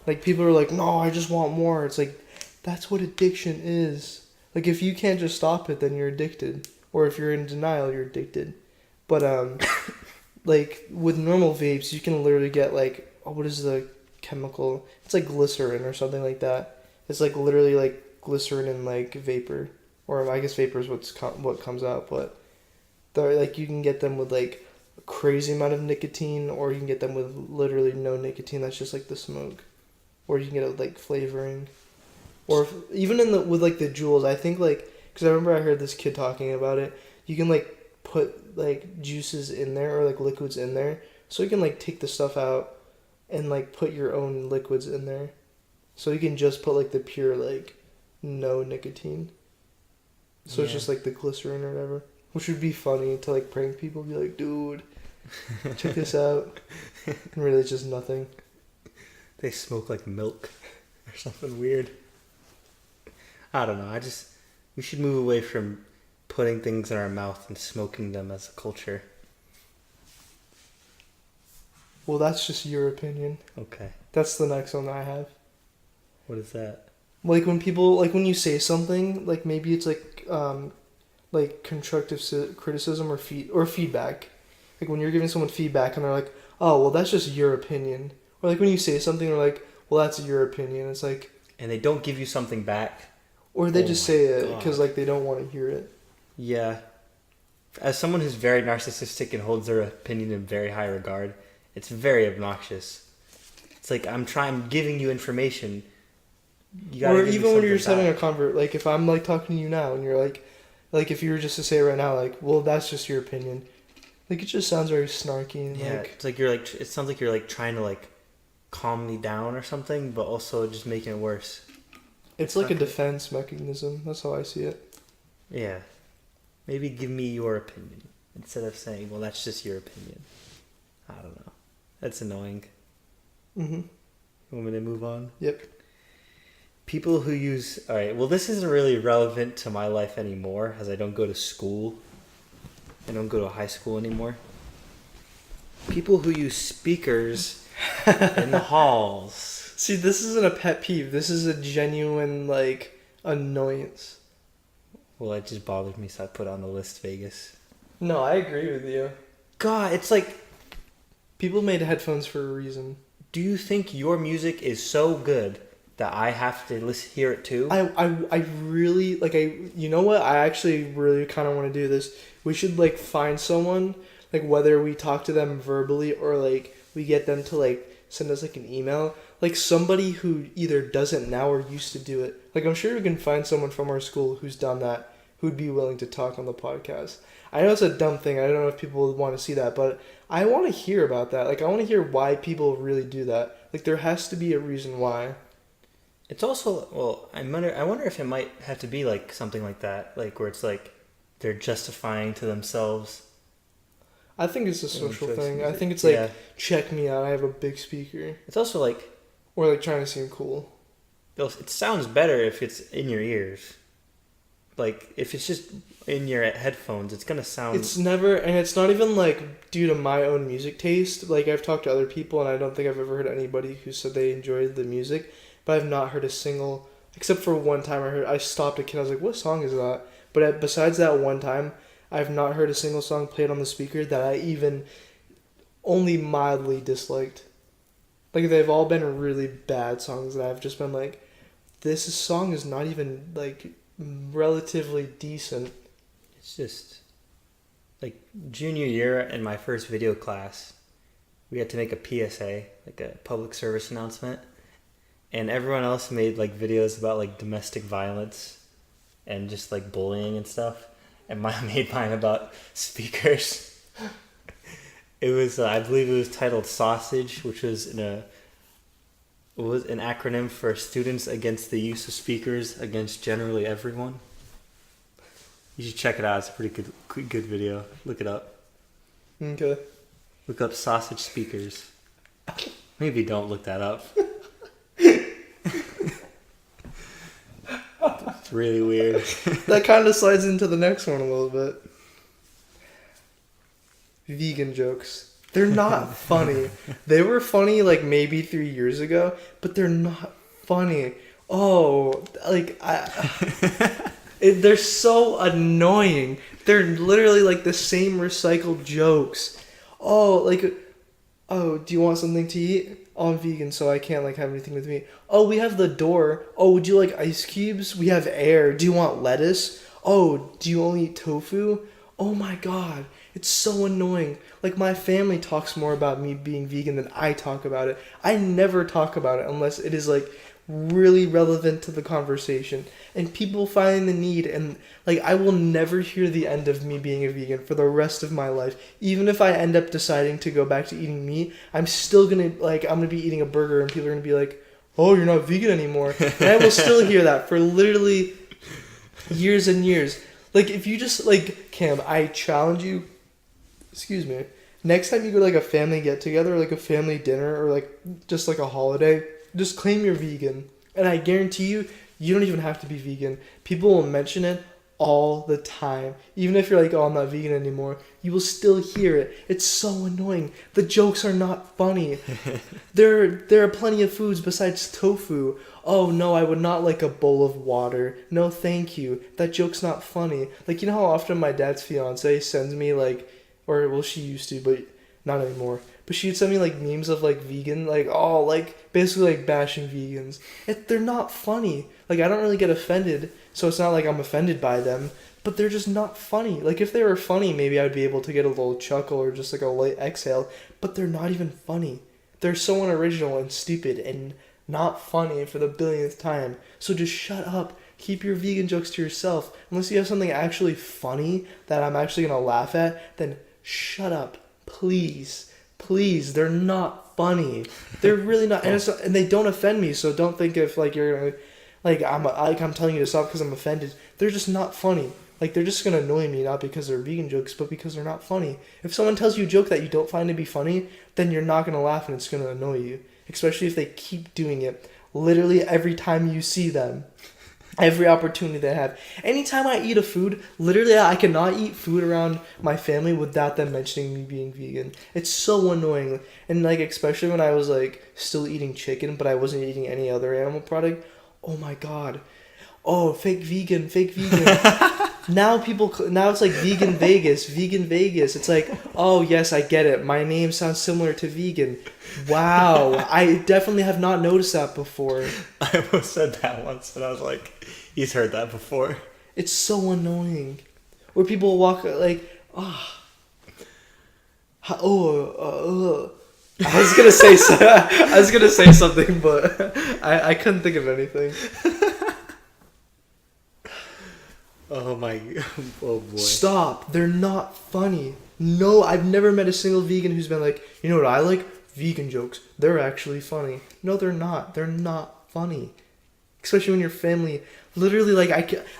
Like people are like, no, I just want more. It's like that's what addiction is. Like if you can't just stop it, then you're addicted. Or if you're in denial, you're addicted. But like with normal vapes, you can literally get like, oh, what is the chemical? It's like glycerin or something like that. It's like literally like glycerin and like vapor, or I guess vapor is what comes out. But they're like you can get them with like a crazy amount of nicotine, or you can get them with literally no nicotine. That's just like the smoke, or you can get it with like flavoring, or even with like the jewels. I think like because I remember I heard this kid talking about it. You can like put like juices in there or like liquids in there, so you can like take the stuff out and like put your own liquids in there, so you can just put like the pure like no nicotine. So it's just like the glycerin or whatever, which would be funny to like prank people. Be like, dude, check this out. And really, it's just nothing. They smoke like milk or something weird. I don't know. We should move away from putting things in our mouth and smoking them as a culture. Well, that's just your opinion. Okay. That's the next one that I have. What is that? Like when people, like when you say something, like maybe it's like constructive criticism or feedback. Like when you're giving someone feedback and they're like, oh, well, that's just your opinion. Or like when you say something, they're like, well, that's your opinion. It's like... And they don't give you something back. Or they just say it because like they don't want to hear it. Yeah. As someone who's very narcissistic and holds their opinion in very high regard, it's very obnoxious. It's like I'm giving you information. Or even when you're just having a convert, like if I'm like talking to you now and you're like if you were just to say it right now, like, well, that's just your opinion. Like it just sounds very snarky and yeah, like... it's like it sounds like you're like trying to like calm me down or something, but also just making it worse. It's like a defense mechanism. That's how I see it. Yeah. Maybe give me your opinion instead of saying, well, that's just your opinion. I don't know. That's annoying. Mm-hmm. You want me to move on? Yep. People who use... Alright, well, this isn't really relevant to my life anymore, as I don't go to school. I don't go to high school anymore. People who use speakers in the halls. See, this isn't a pet peeve. This is a genuine, like, annoyance. Well, it just bothered me, so I put it on the list, Vegas. No, I agree with you. God, it's like... People made headphones for a reason. Do you think your music is so good that I have to hear it too? I really, like, you know what? I actually really kind of want to do this. We should, like, find someone, like, whether we talk to them verbally or, like, we get them to, like, send us, like, an email. Like, somebody who either does it now or used to do it. Like, I'm sure we can find someone from our school who's done that, who'd be willing to talk on the podcast. I know it's a dumb thing. I don't know if people would want to see that, but I want to hear about that. Like, I want to hear why people really do that. Like, there has to be a reason why. It's also, well, I wonder if it might have to be, like, something like that. Like, where it's, like, they're justifying to themselves. I think it's a social thing. I think it's, like, check me out. I have a big speaker. It's also, like... Or, like, trying to seem cool. It sounds better if it's in your ears. Like, if it's just in your headphones, it's gonna sound... It's never... And it's not even, like, due to my own music taste. Like, I've talked to other people, and I don't think I've ever heard anybody who said they enjoyed the music. But I've not heard a single... Except for one time I stopped a kid. I was like, what song is that? But besides that one time, I've not heard a single song played on the speaker that I even only mildly disliked. Like, they've all been really bad songs that I've just been like, this song is not even, like, relatively decent. It's just, like, junior year in my first video class, we had to make a PSA, like a public service announcement, and everyone else made, like, videos about, like, domestic violence and just, like, bullying and stuff, and I made mine about speakers. It was, I believe it was titled Sausage, which was an acronym for Students Against the Use of Speakers Against Generally Everyone. You should check it out. It's a pretty good video. Look it up. Okay. Look up sausage speakers. Maybe don't look that up. It's really weird. That kind of slides into the next one a little bit. Vegan jokes. They're not funny. They were funny like maybe 3 years ago, but they're not funny. Oh, like they're so annoying. They're literally like the same recycled jokes. Oh, like, oh, do you want something to eat? Oh, I'm vegan, so I can't like have anything with me. Oh, we have the door. Oh, would you like ice cubes? We have air. Do you want lettuce? Oh, do you only eat tofu? Oh my god, it's so annoying. Like, my family talks more about me being vegan than I talk about it. I never talk about it unless it is like really relevant to the conversation. And people find the need, and like, I will never hear the end of me being a vegan for the rest of my life. Even if I end up deciding to go back to eating meat, I'm still gonna like, I'm gonna be eating a burger and people are gonna be like, oh, you're not vegan anymore. And I will still hear that for literally years and years. Like, if you just, like, Cam, I challenge you, excuse me, next time you go to like a family get together, or like a family dinner, or like just like a holiday, just claim you're vegan. And I guarantee you, you don't even have to be vegan. People will mention it all the time. Even if you're like, oh, I'm not vegan anymore, you will still hear it. It's so annoying. The jokes are not funny. There are plenty of foods besides tofu. Oh no, I would not like a bowl of water. No, thank you. That joke's not funny. Like, you know how often my dad's fiance sends me like, or well, she used to, but not anymore. But she'd send me like memes of like vegan, like, oh, like basically like bashing vegans. They're not funny. Like, I don't really get offended, so it's not like I'm offended by them, but they're just not funny. Like, if they were funny, maybe I'd be able to get a little chuckle or just like a light exhale, but they're not even funny. They're so unoriginal and stupid and not funny for the billionth time. So just shut up. Keep your vegan jokes to yourself. Unless you have something actually funny that I'm actually going to laugh at, then shut up. Please. Please. They're not funny. They're really not. And they don't offend me, so don't think if like you're going to, like I'm telling you to stop because I'm offended. They're just not funny. Like, they're just going to annoy me, not because they're vegan jokes, but because they're not funny. If someone tells you a joke that you don't find to be funny, then you're not going to laugh and it's going to annoy you. Especially if they keep doing it literally every time you see them. Every opportunity they have. Anytime I eat a food, literally I cannot eat food around my family without them mentioning me being vegan. It's so annoying. And like, especially when I was like still eating chicken, but I wasn't eating any other animal product. Oh my god. Oh, fake vegan. Now it's like vegan Vegas. It's like, oh yes, I get it. My name sounds similar to vegan. Wow, I definitely have not noticed that before. I almost said that once, and I was like, he's heard that before. It's so annoying. Where people walk like, I was gonna say something, but I couldn't think of anything. Oh oh boy. Stop. They're not funny. No, I've never met a single vegan who's been like, you know what I like? Vegan jokes. They're actually funny. No, they're not. They're not funny. Especially when your family, literally, like,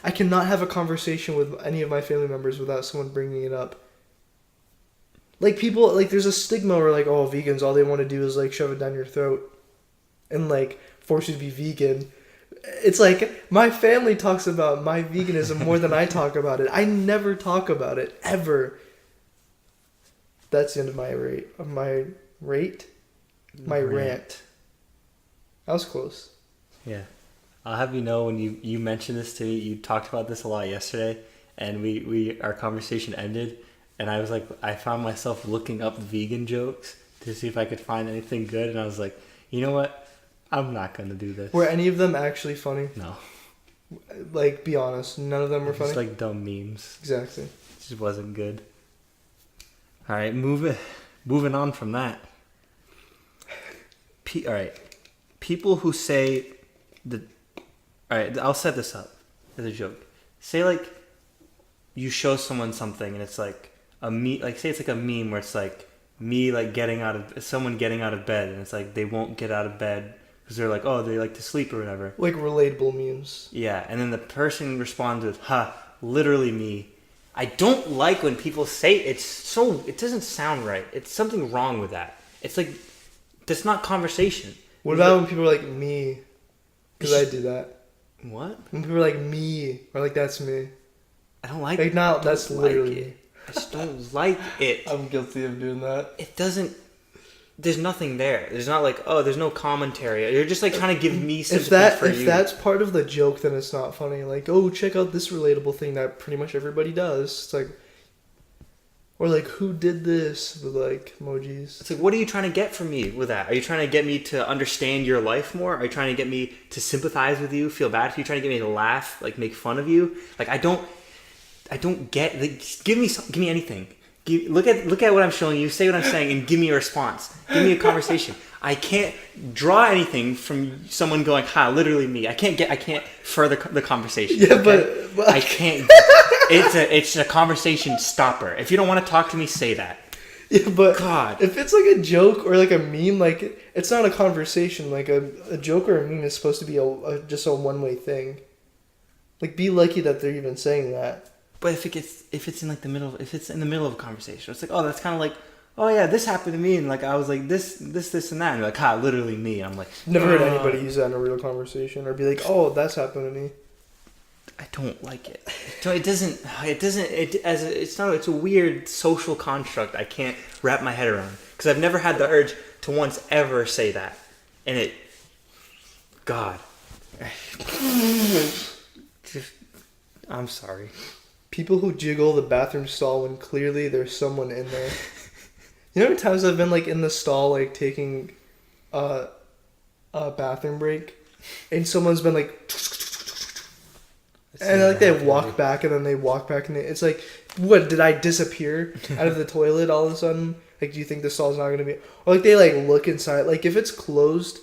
I cannot have a conversation with any of my family members without someone bringing it up. Like, people, like, there's a stigma where, like, oh, vegans, all they want to do is, like, shove it down your throat and, like, force you to be vegan. It's like, my family talks about my veganism more than I talk about it. I never talk about it, ever. That's the end of my rant. That was close. Yeah. I'll have you know, when you mentioned this to me, you talked about this a lot yesterday, and our conversation ended, and I was like, I found myself looking up vegan jokes to see if I could find anything good, and I was like, you know what? I'm not going to do this. Were any of them actually funny? No. Like, be honest, none of them were funny? Just like dumb memes. Exactly. It just wasn't good. Alright, moving on from that. Alright. People who say alright, I'll set this up as a joke. Say, like, you show someone something and it's like a meme, like, say it's like a meme where it's like me, like, someone getting out of bed, and it's like they won't get out of bed because they're like, oh, they like to sleep or whatever. Like relatable memes. Yeah, and then the person responds with, ha, literally me. I don't like when people say it doesn't sound right. It's something wrong with that. It's like, that's not conversation. What about when people are like me? Because I do that. What? When people are like me, or like that's me. I don't like Like now, that's literally it. I just don't like it. I'm guilty of doing that. It doesn't. There's nothing there. There's not like, oh, there's no commentary. You're just like trying to give me sympathy for you. If that's part of the joke, then it's not funny. Like, oh, check out this relatable thing that pretty much everybody does. It's like, or like, who did this with like emojis? It's like, what are you trying to get from me with that? Are you trying to get me to understand your life more? Are you trying to get me to sympathize with you, feel bad for you? Trying to get me to laugh, like make fun of you? Like, I don't get. Like, give me anything. Look at what I'm showing you. Say what I'm saying, and give me a response. Give me a conversation. I can't draw anything from someone going, "Ha!" Literally me. I can't further the conversation. Yeah, okay? but I can't. It's a conversation stopper. If you don't want to talk to me, say that. Yeah, but God, if it's like a joke or like a meme, like it's not a conversation. Like a joke or a meme is supposed to be just a one-way thing. Like, be lucky that they're even saying that. But if it's in the middle of a conversation, it's like, oh, that's kind of like, oh yeah, this happened to me, and like I was like this and that, and you're like, ha, literally me. And I'm like, never heard anybody use that in a real conversation or be like, oh, that's happened to me. I don't like it. So it's a weird social construct I can't wrap my head around, because I've never had the urge to once ever say that, and God, I'm sorry. People who jiggle the bathroom stall when clearly there's someone in there. You know how many times I've been like in the stall, like taking a bathroom break, and someone's been like, and like they walk back, and then they walk back, and it's like, what, did I disappear out of the toilet all of a sudden? Like, do you think the stall's not gonna be? Or like they like look inside, like if it's closed,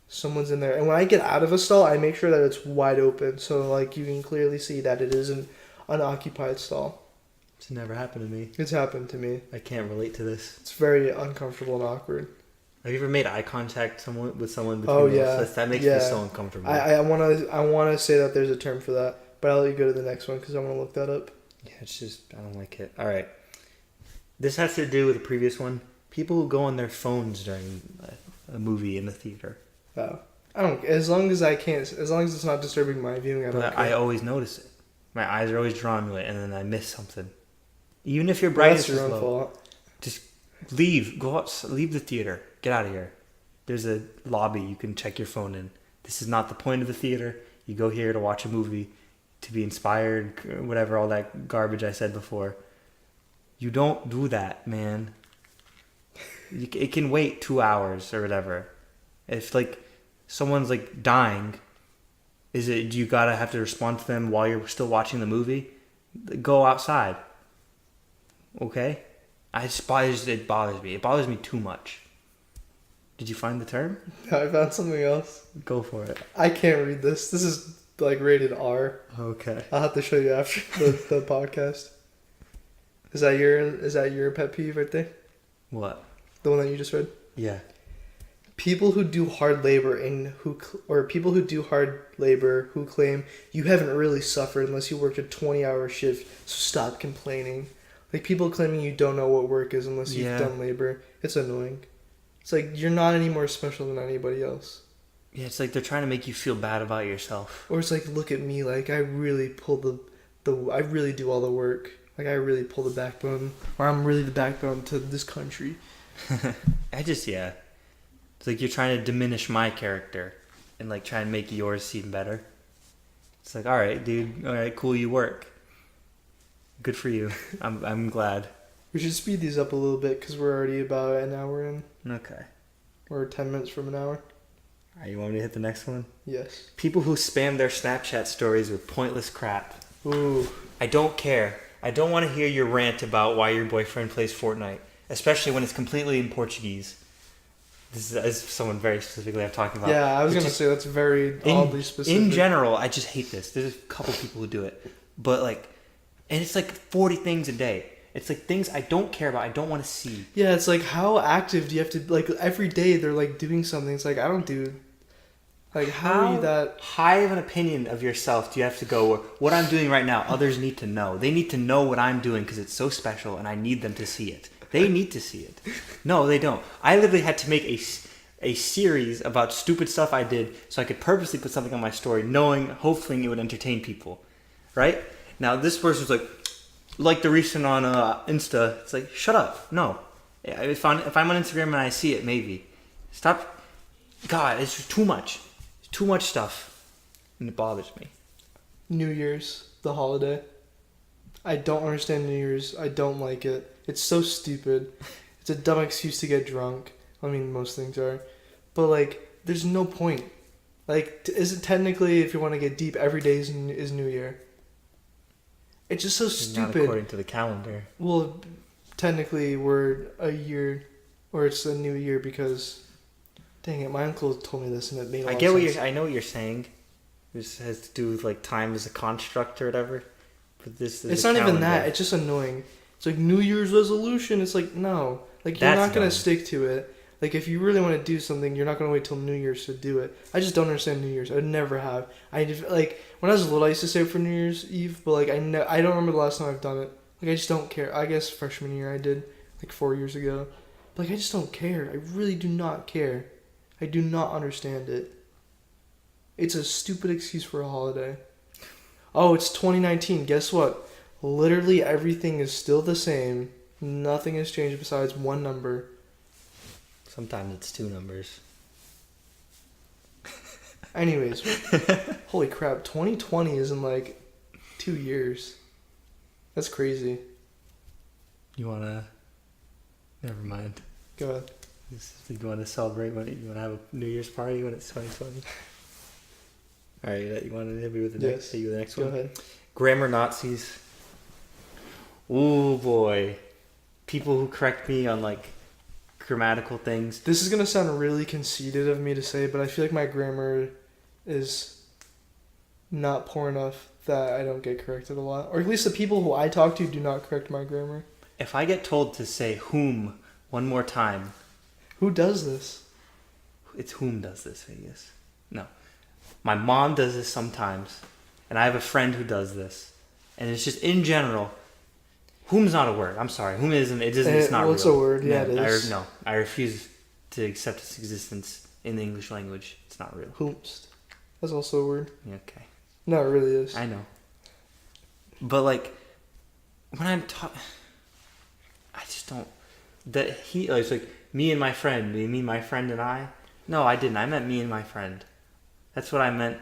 someone's in there. And when I get out of a stall, I make sure that it's wide open, so like you can clearly see that it is an unoccupied stall. It's never happened to me. It's happened to me. I can't relate to this. It's very uncomfortable and awkward. Have you ever made eye contact with someone? Oh yeah, that makes me so uncomfortable. I wanna say that there's a term for that, but I'll let you go to the next one because I want to look that up. Yeah, it's just, I don't like it. All right, this has to do with the previous one. People who go on their phones during a movie in the theater. Oh, I don't. As long as it's not disturbing my viewing, I don't care. I always notice it. My eyes are always drawn to it, and then I miss something. Even if your brightness is low, fault. just leave. Go out. Leave the theater. Get out of here. There's a lobby you can check your phone in. This is not the point of the theater. You go here to watch a movie, to be inspired, whatever, all that garbage I said before. You don't do that, man. It can wait 2 hours or whatever. If like someone's like dying, do you gotta have to respond to them while you're still watching the movie? Go outside. Okay? It bothers me. It bothers me too much. Did you find the term? I found something else. Go for it. I can't read this. This is like rated R. Okay. I'll have to show you after the podcast. Is that your pet peeve right there? What? The one that you just read? Yeah. People who do hard labor who claim you haven't really suffered unless you worked a 20-hour shift, so stop complaining. Like people claiming you don't know what work is unless you've done labor. It's annoying. It's like you're not any more special than anybody else. Yeah, it's like they're trying to make you feel bad about yourself. Or it's like, look at me, like I really pull I really do all the work. Like I really pull the backbone, or I'm really the backbone to this country. It's like you're trying to diminish my character and like try and make yours seem better. It's like, all right, dude, all right, cool, you work. Good for you. I'm glad. We should speed these up a little bit because we're already about an hour in. Okay. We're 10 minutes from an hour. All right, you want me to hit the next one? Yes. People who spam their Snapchat stories with pointless crap. Ooh. I don't care. I don't want to hear your rant about why your boyfriend plays Fortnite, especially when it's completely in Portuguese. This is someone very specifically I'm talking about. Yeah, I was going to say that's very oddly specific. In general, I just hate this. There's a couple people who do it. But like, and it's like 40 things a day. It's like things I don't care about. I don't want to see. Yeah, it's like how active do you have to, like every day they're like doing something. It's like I don't do Like, how are you that? high of an opinion of yourself do you have to go where what I'm doing right now, others need to know. They need to know what I'm doing because it's so special and I need them to see it. They need to see it. No, they don't. I literally had to make a series about stupid stuff I did so I could purposely put something on my story knowing, hopefully, it would entertain people. Right? Now, this person's like the recent on Insta, it's like, shut up. No. If I'm on Instagram and I see it, maybe. Stop. God, it's just too much. Too much stuff, and it bothers me. New Year's, the holiday. I don't understand New Year's. I don't like it. It's so stupid. It's a dumb excuse to get drunk. I mean, most things are. But, like, there's no point. Like, is it technically, if you want to get deep, every day is New Year? It's just so stupid. Not according to the calendar. Well, technically, we're a year, or it's a new year because... Dang it, my uncle told me this and it made a lot of sense. I know what you're saying. This has to do with like time as a construct or whatever. But this is it's not even that. It's just annoying. It's like New Year's resolution. It's like, no. Like, you're not going to stick to it. Like, if you really want to do something, you're not going to wait till New Year's to do it. I just don't understand New Year's. I never have. Like, when I was little, I used to save for New Year's Eve, but like, I don't remember the last time I've done it. Like, I just don't care. I guess freshman year I did, like 4 years ago. But like, I just don't care. I really do not care. I do not understand it. It's a stupid excuse for a holiday. Oh, it's 2019. Guess what? Literally everything is still the same. Nothing has changed besides one number. Sometimes it's two numbers. Anyways, holy crap. 2020 is in like 2 years. That's crazy. You want to... Never mind. Go ahead. You want to celebrate when you want to have a New Year's party when it's 2020? All right, you want to hit me with the next? Hit you with the next one. Go ahead. Grammar Nazis. Oh boy, people who correct me on like grammatical things. This is gonna sound really conceited of me to say, but I feel like my grammar is not poor enough that I don't get corrected a lot, or at least the people who I talk to do not correct my grammar. If I get told to say whom one more time. Who does this? It's whom does this, Vegas. No. My mom does this sometimes, and I have a friend who does this. And it's just in general, whom's not a word. I'm sorry. Whom isn't, it doesn't, it's not real. It's a word, yeah, it is. I refuse to accept its existence in the English language. It's not real. Whomst. That's also a word. Okay. No, it really is. I know. But like, when I'm I just don't, it's like, me and my friend. Do you mean my friend and I? No, I didn't. I meant me and my friend. That's what I meant.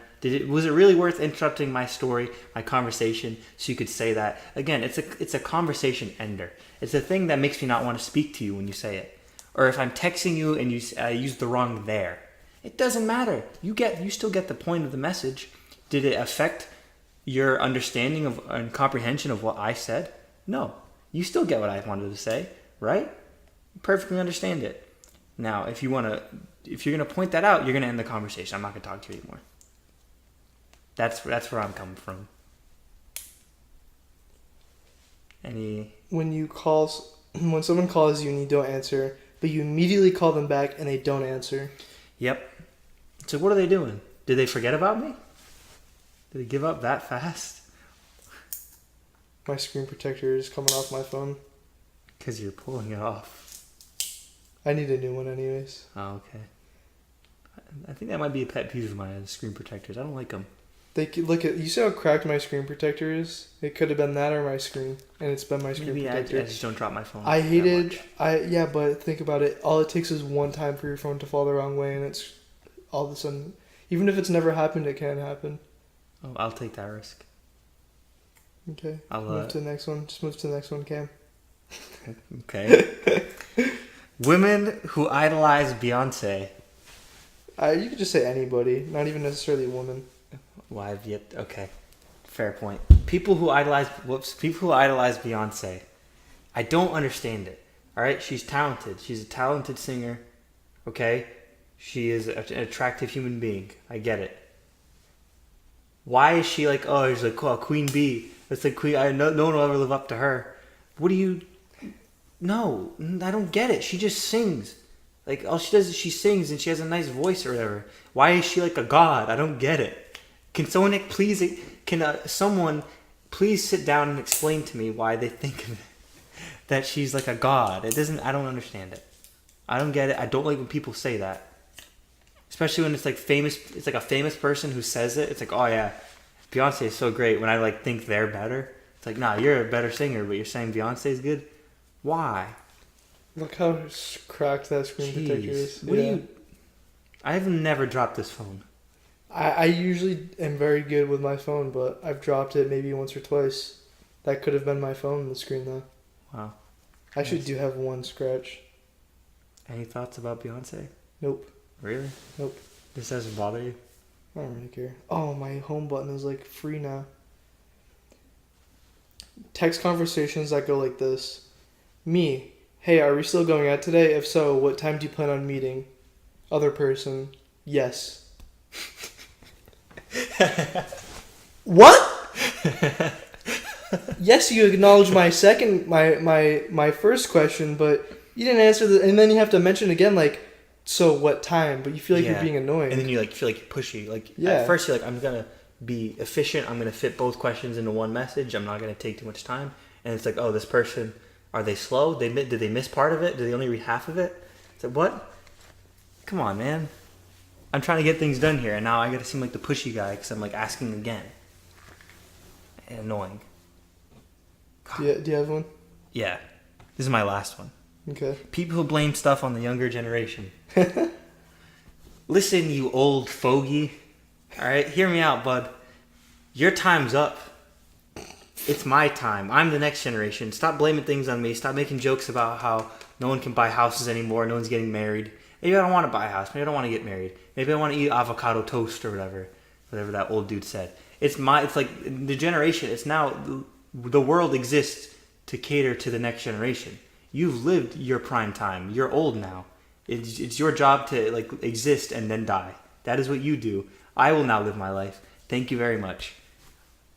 Was it really worth interrupting my story, my conversation, so you could say that? Again, it's a conversation ender. It's a thing that makes me not want to speak to you when you say it. Or if I'm texting you and you use the wrong there. It doesn't matter. You still get the point of the message. Did it affect your understanding of and comprehension of what I said? No. You still get what I wanted to say, right? Perfectly understand it. Now, if you're gonna point that out, you're gonna end the conversation. I'm not gonna talk to you anymore. That's where I'm coming from. When someone calls you and you don't answer, but you immediately call them back and they don't answer. Yep. So what are they doing? Did they forget about me? Did they give up that fast? My screen protector is coming off my phone. Because you're pulling it off. I need a new one anyways. Oh, okay. I think that might be a pet peeve of mine, screen protectors. I don't like them. You see how cracked my screen protector is? It could have been that or my screen, and it's been my screen protector. I just don't drop my phone. But think about it. All it takes is one time for your phone to fall the wrong way, and it's all of a sudden, even if it's never happened, it can happen. Oh, I'll take that risk. Okay. Move to the next one. Just move to the next one, Cam. Okay. Women who idolize Beyonce. You could just say anybody, not even necessarily a woman. Why have yet? Okay, fair point. People who idolize Beyonce. I don't understand it. All right, she's talented. She's a talented singer. Okay, she is an attractive human being. I get it. Why is she like? Oh, she's like Queen Bee. It's like Queen. No one will ever live up to her. What do you? No, I don't get it. She just sings. Like, all she does is she sings and she has a nice voice or whatever. Why is she like a god? I don't get it. Can someone someone please sit down and explain to me why they think that she's like a god? I don't understand it. I don't get it. I don't like when people say that. Especially when it's like famous, it's like a famous person who says it. It's like, oh yeah, Beyonce is so great. When I like think they're better, it's like, nah, you're a better singer, but you're saying Beyonce's good? Why? Look how cracked that screen protector is. What do you... I have never dropped this phone. I usually am very good with my phone, but I've dropped it maybe once or twice. That could have been my phone on the screen, though. Wow. I actually do have one scratch. Any thoughts about Beyonce? Nope. Really? Nope. This doesn't bother you? I don't really care. Oh, my home button is like free now. Text conversations that go like this. Me. Hey, are we still going out today? If so, what time do you plan on meeting? Other person. Yes. What? Yes, you acknowledge my first question, but you didn't answer and then you have to mention again, like, so what time? But you feel like you're being annoying. And then you like feel like you're pushy. Like yeah. At first you're like, I'm gonna be efficient. I'm gonna fit both questions into one message. I'm not gonna take too much time. And it's like, oh, this person, are they slow? Did they miss part of it? Did they only read half of it? It's like, what? Come on, man. I'm trying to get things done here, and now I gotta seem like the pushy guy because I'm like asking again. And annoying. Do you have one? Yeah. This is my last one. Okay. People who blame stuff on the younger generation. Listen, you old fogey. Alright, hear me out, bud. Your time's up. It's my time. I'm the next generation. Stop blaming things on me. Stop making jokes about how no one can buy houses anymore. No one's getting married. Maybe I don't want to buy a house. Maybe I don't want to get married. Maybe I want to eat avocado toast or whatever that old dude said. It's like the generation. It's now the world exists to cater to the next generation. You've lived your prime time. You're old now. It's your job to like exist and then die. That is what you do. I will now live my life. Thank you very much.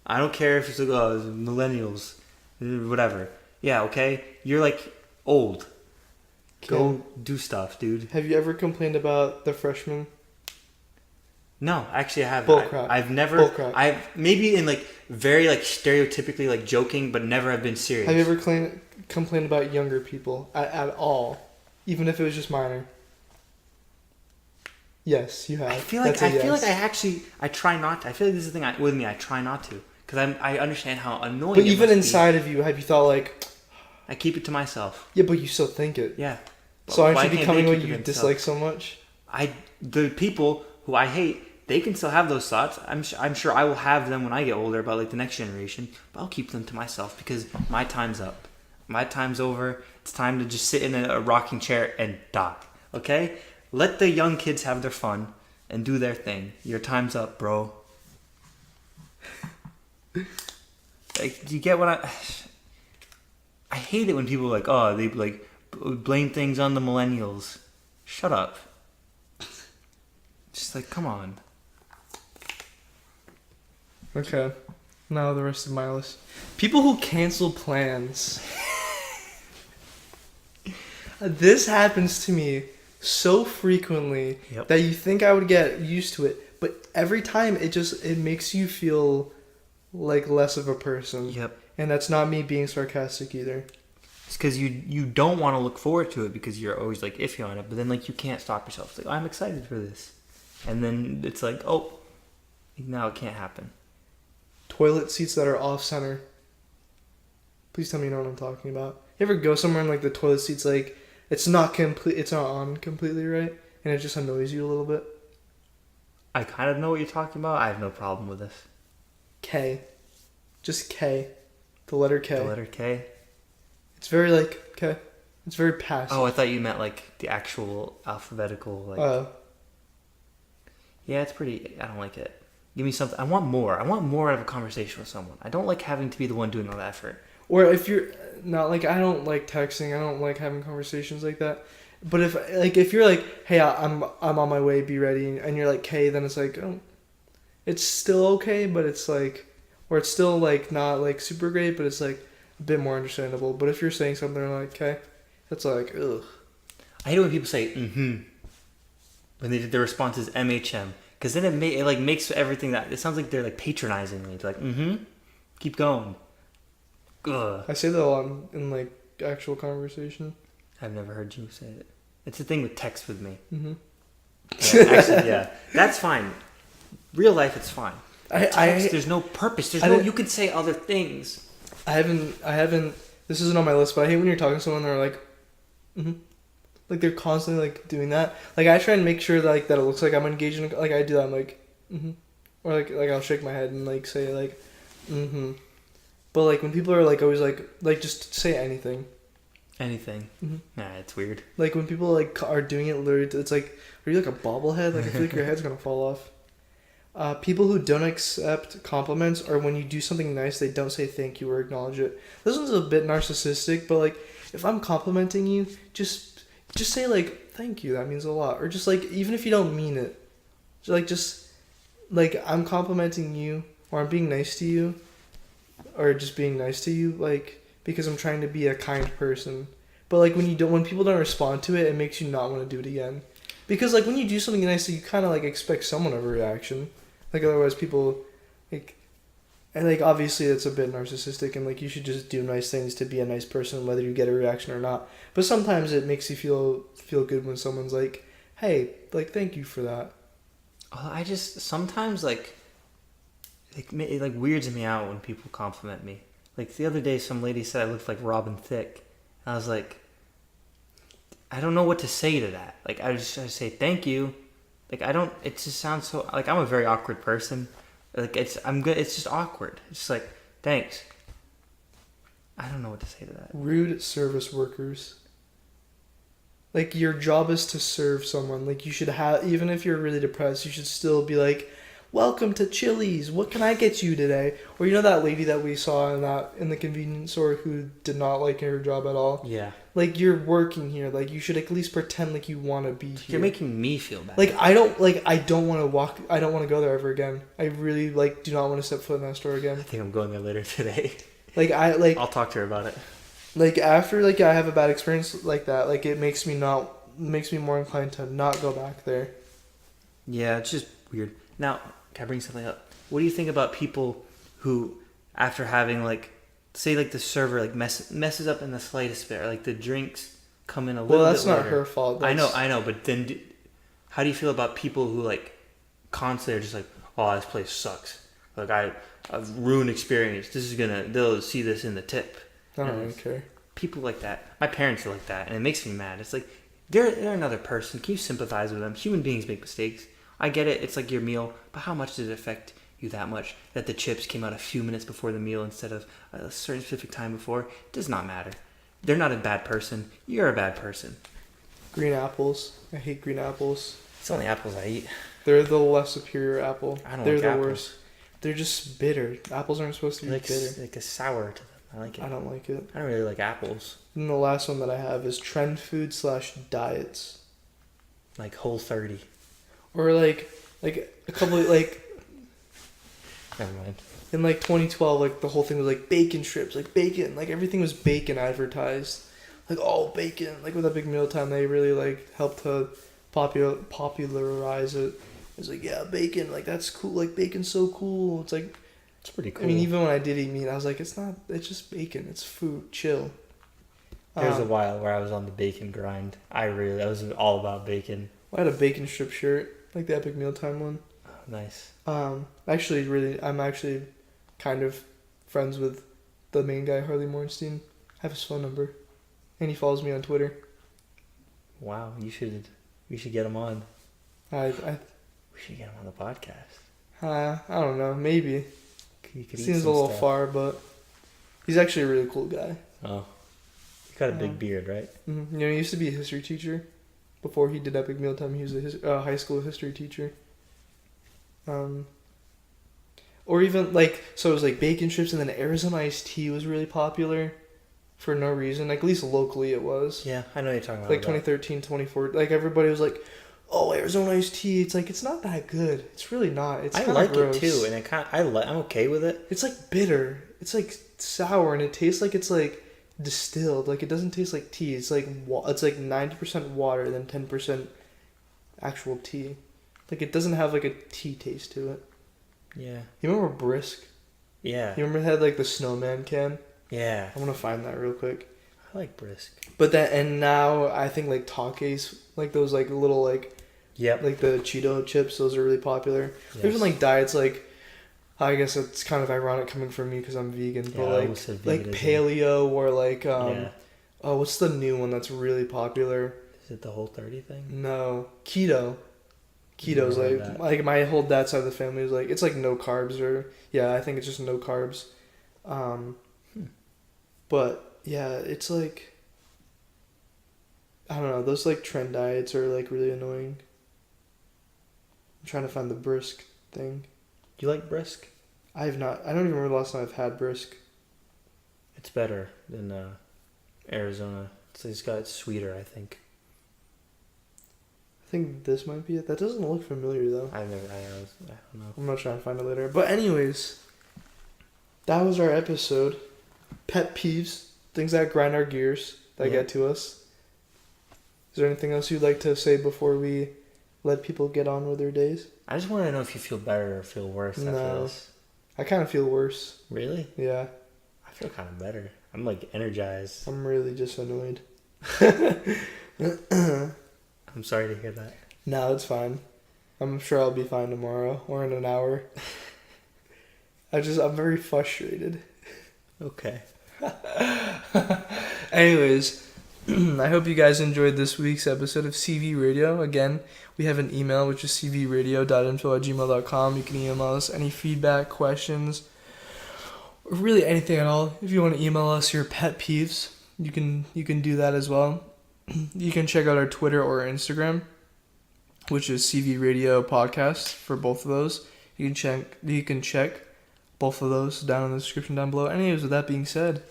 I don't care if it's like millennials, whatever. Yeah, okay. You're like old. Go do stuff, dude. Have you ever complained about the freshmen? No, actually I haven't. Bullcrap. I've never. Bullcrap. I've maybe in like very like stereotypically like joking, but never have been serious. Have you ever complained about younger people at all, even if it was just minor? Yes, you have. I feel like I try not to. I feel like this is the thing with me. I try not to because I understand how annoying. But even inside of you, have you thought like? I keep it to myself. Yeah, but you still think it. Yeah. So aren't you becoming what you dislike so much? The people who I hate, they can still have those thoughts. I'm sure I will have them when I get older about like the next generation, but I'll keep them to myself because my time's up. My time's over. It's time to just sit in a rocking chair and die. Okay? Let the young kids have their fun and do their thing. Your time's up, bro. Like, do you get what I hate it when people are like, oh, they like blame things on the millennials. Shut up. Just like, come on. Okay. Now the rest of my list. People who cancel plans. This happens to me so frequently that you think I would get used to it, but every time it makes you feel like less of a person. Yep. And that's not me being sarcastic either. It's because you don't want to look forward to it because you're always like iffy on it, but then like you can't stop yourself. It's like, I'm excited for this. And then it's like, oh, now it can't happen. Toilet seats that are off center. Please tell me you know what I'm talking about. You ever go somewhere and like the toilet seat's like it's not on completely right, and it just annoys you a little bit? I kind of know what you're talking about. I have no problem with this. K. Just K. The letter K. The letter K? It's very like, okay. It's very passive. Oh, I thought you meant like the actual alphabetical like. Yeah, it's pretty. I don't like it. Give me something. I want more. I want more out of a conversation with someone. I don't like having to be the one doing all the effort. Or if you're not like, I don't like texting. I don't like having conversations like that. But if you're like, hey, I'm on my way, be ready, and you're like K, then it's like, oh, it's still okay, but it's like, or it's still like not like super great, but it's like a bit more understandable. But if you're saying something like K, that's like, ugh. I hate it when people say mm-hmm when their response is MHM, because then it like makes everything that it sounds like they're like patronizing me. It's like mm-hmm, keep going. Ugh. I say that a lot in like actual conversation. I've never heard you say it. It's the thing with text with me. Mm-hmm. Yeah, actually, yeah, that's fine. Real life, it's fine. Text, there's no purpose. You can say other things. I haven't. This isn't on my list, but I hate when you're talking to someone. They're like, mm-hmm. Like they're constantly like doing that. Like I try and make sure that it looks like I'm engaging. Like I do that. I'm like, mm-hmm. Or like I'll shake my head and like say like, mm-hmm. But like when people are like always like just say anything. Anything. Mm-hmm. Nah, it's weird. Like when people like are doing it, literally, it's like, are you like a bobblehead? Like I feel like your head's gonna fall off. People who don't accept compliments, or when you do something nice, they don't say thank you or acknowledge it. This one's a bit narcissistic, but like if I'm complimenting you, just say like thank you. That means a lot. Or just like even if you don't mean it, just like I'm complimenting you, or I'm being nice to you, or just being nice to you, like because I'm trying to be a kind person. But like when people don't respond to it, it makes you not want to do it again. Because like when you do something nice, you kind of like expect someone of a reaction. Like otherwise people like, and like obviously it's a bit narcissistic, and like you should just do nice things to be a nice person whether you get a reaction or not. But sometimes it makes you feel good when someone's like, hey, like thank you for that. I just sometimes like it like weirds me out when people compliment me. Like the other day, some lady said I looked like Robin Thicke. I was like, I don't know what to say to that. Like I say thank you. Like I don't. It just sounds so like I'm a very awkward person. Like I'm good. It's just awkward. It's just like thanks. I don't know what to say to that. Rude service workers. Like your job is to serve someone. Like you should have, even if you're really depressed, you should still be like, welcome to Chili's. What can I get you today? Or you know that lady that we saw in the convenience store who did not like her job at all? Yeah. Like you're working here. Like you should at least pretend like you want to be here. You're making me feel bad. Like I don't want to go there ever again. I really do not want to step foot in that store again. I think I'm going there later today. I'll talk to her about it. Like after I have a bad experience like that, like it makes me more inclined to not go back there. Yeah, it's just weird. Now, can I bring something up? What do you think about people who, after having say the server messes up in the slightest bit, or like the drinks come in a little bit later? Well, that's not her fault. I know, but then how do you feel about people who constantly are just like, oh, this place sucks. Like I've ruined experience. They'll see this in the tip. I don't really care. People like that. My parents are like that, and it makes me mad. It's like they're another person. Can you sympathize with them? Human beings make mistakes. I get it. It's like your meal, but how much does it affect you that much that the chips came out a few minutes before the meal instead of a certain specific time before? It does not matter. They're not a bad person. You're a bad person. Green apples. I hate green apples. It's the only apples I eat. They're the less superior apple. I don't They're like the apples. Worst. They're just bitter. Apples aren't supposed to be bitter. Like a sour to them. I like it. I don't like it. I don't really like apples. And the last one that I have is trend food / diets. Like Whole30. Or like a couple of Never mind. In 2012, the whole thing was bacon strips, bacon, everything was bacon advertised, bacon, with that big mealtime, they really helped to popularize it. It's yeah, bacon, that's cool, bacon's so cool. It's pretty cool. I mean, even when I did eat meat, I was it's just bacon, it's food, chill. There was a while where I was on the bacon grind. I was all about bacon. I had a bacon strip shirt, the Epic Mealtime one. Oh, nice. I'm actually kind of friends with the main guy, Harley Morenstein. I have his phone number, and he follows me on Twitter. Wow, we should get him on. We should get him on the podcast. I don't know, maybe. Seems a little far, but he's actually a really cool guy. Oh, he got a big beard, right? Mm-hmm. He used to be a history teacher. Before he did Epic Mealtime, he was a high school history teacher. Or even so it was bacon strips, and then Arizona iced tea was really popular for no reason. At least locally it was. Yeah, I know what you're talking about. 2013, 2014. Everybody was oh, Arizona iced tea. It's it's not that good. It's really not. It's I kind like of gross. it too, and I'm okay with it. It's bitter. It's sour, and it tastes it's distilled. Like it doesn't taste like tea. It's like it's like 90% water, then 10% actual tea. Like it doesn't have like a tea taste to it. Yeah. You remember Brisk? Yeah. You remember it had like the snowman can? Yeah. I want to find that real quick. I like Brisk. But then and now I think like Takis, like those like little like Yep. like the Cheeto chips, those are really popular. Yes. There's been like diets like I guess it's kind of ironic coming from me because I'm vegan, Yeah, but I like almost said like veganism. paleo or like Yeah. oh what's the new one that's really popular? Is it the Whole30 thing? No, keto. Keto's Never heard like that. my whole dad's side of the family is like it's like no carbs or yeah I think it's just no carbs, but yeah it's like I don't know, those like trend diets are like really annoying. I'm trying to find the Brisk thing. Do you like Brisk? I have not. I don't even remember the last time I've had Brisk. It's better than Arizona. It's sweeter, I think. I think this might be it. That doesn't look familiar though. I don't know. I'm not trying to find it later. But anyways, that was our episode. Pet peeves, things that grind our gears, that get to us. Is there anything else you'd like to say before we let people get on with their days? I just want to know if you feel better or feel worse after this. I kind of feel worse. Really? Yeah. I feel kind of better. I'm like energized. I'm really just annoyed. I'm sorry to hear that. No, it's fine. I'm sure I'll be fine tomorrow or in an hour. I'm very frustrated. Okay. Anyways, I hope you guys enjoyed this week's episode of CV Radio. Again, we have an email, which is CVradio.info@gmail.com. You can email us any feedback, questions, or really anything at all. If you want to email us your pet peeves, you can do that as well. You can check out our Twitter or Instagram, which is CV Radio Podcast for both of those. You can check both of those down in the description down below. Anyways, with that being said,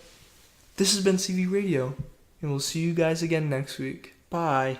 this has been CV Radio, and we'll see you guys again next week. Bye.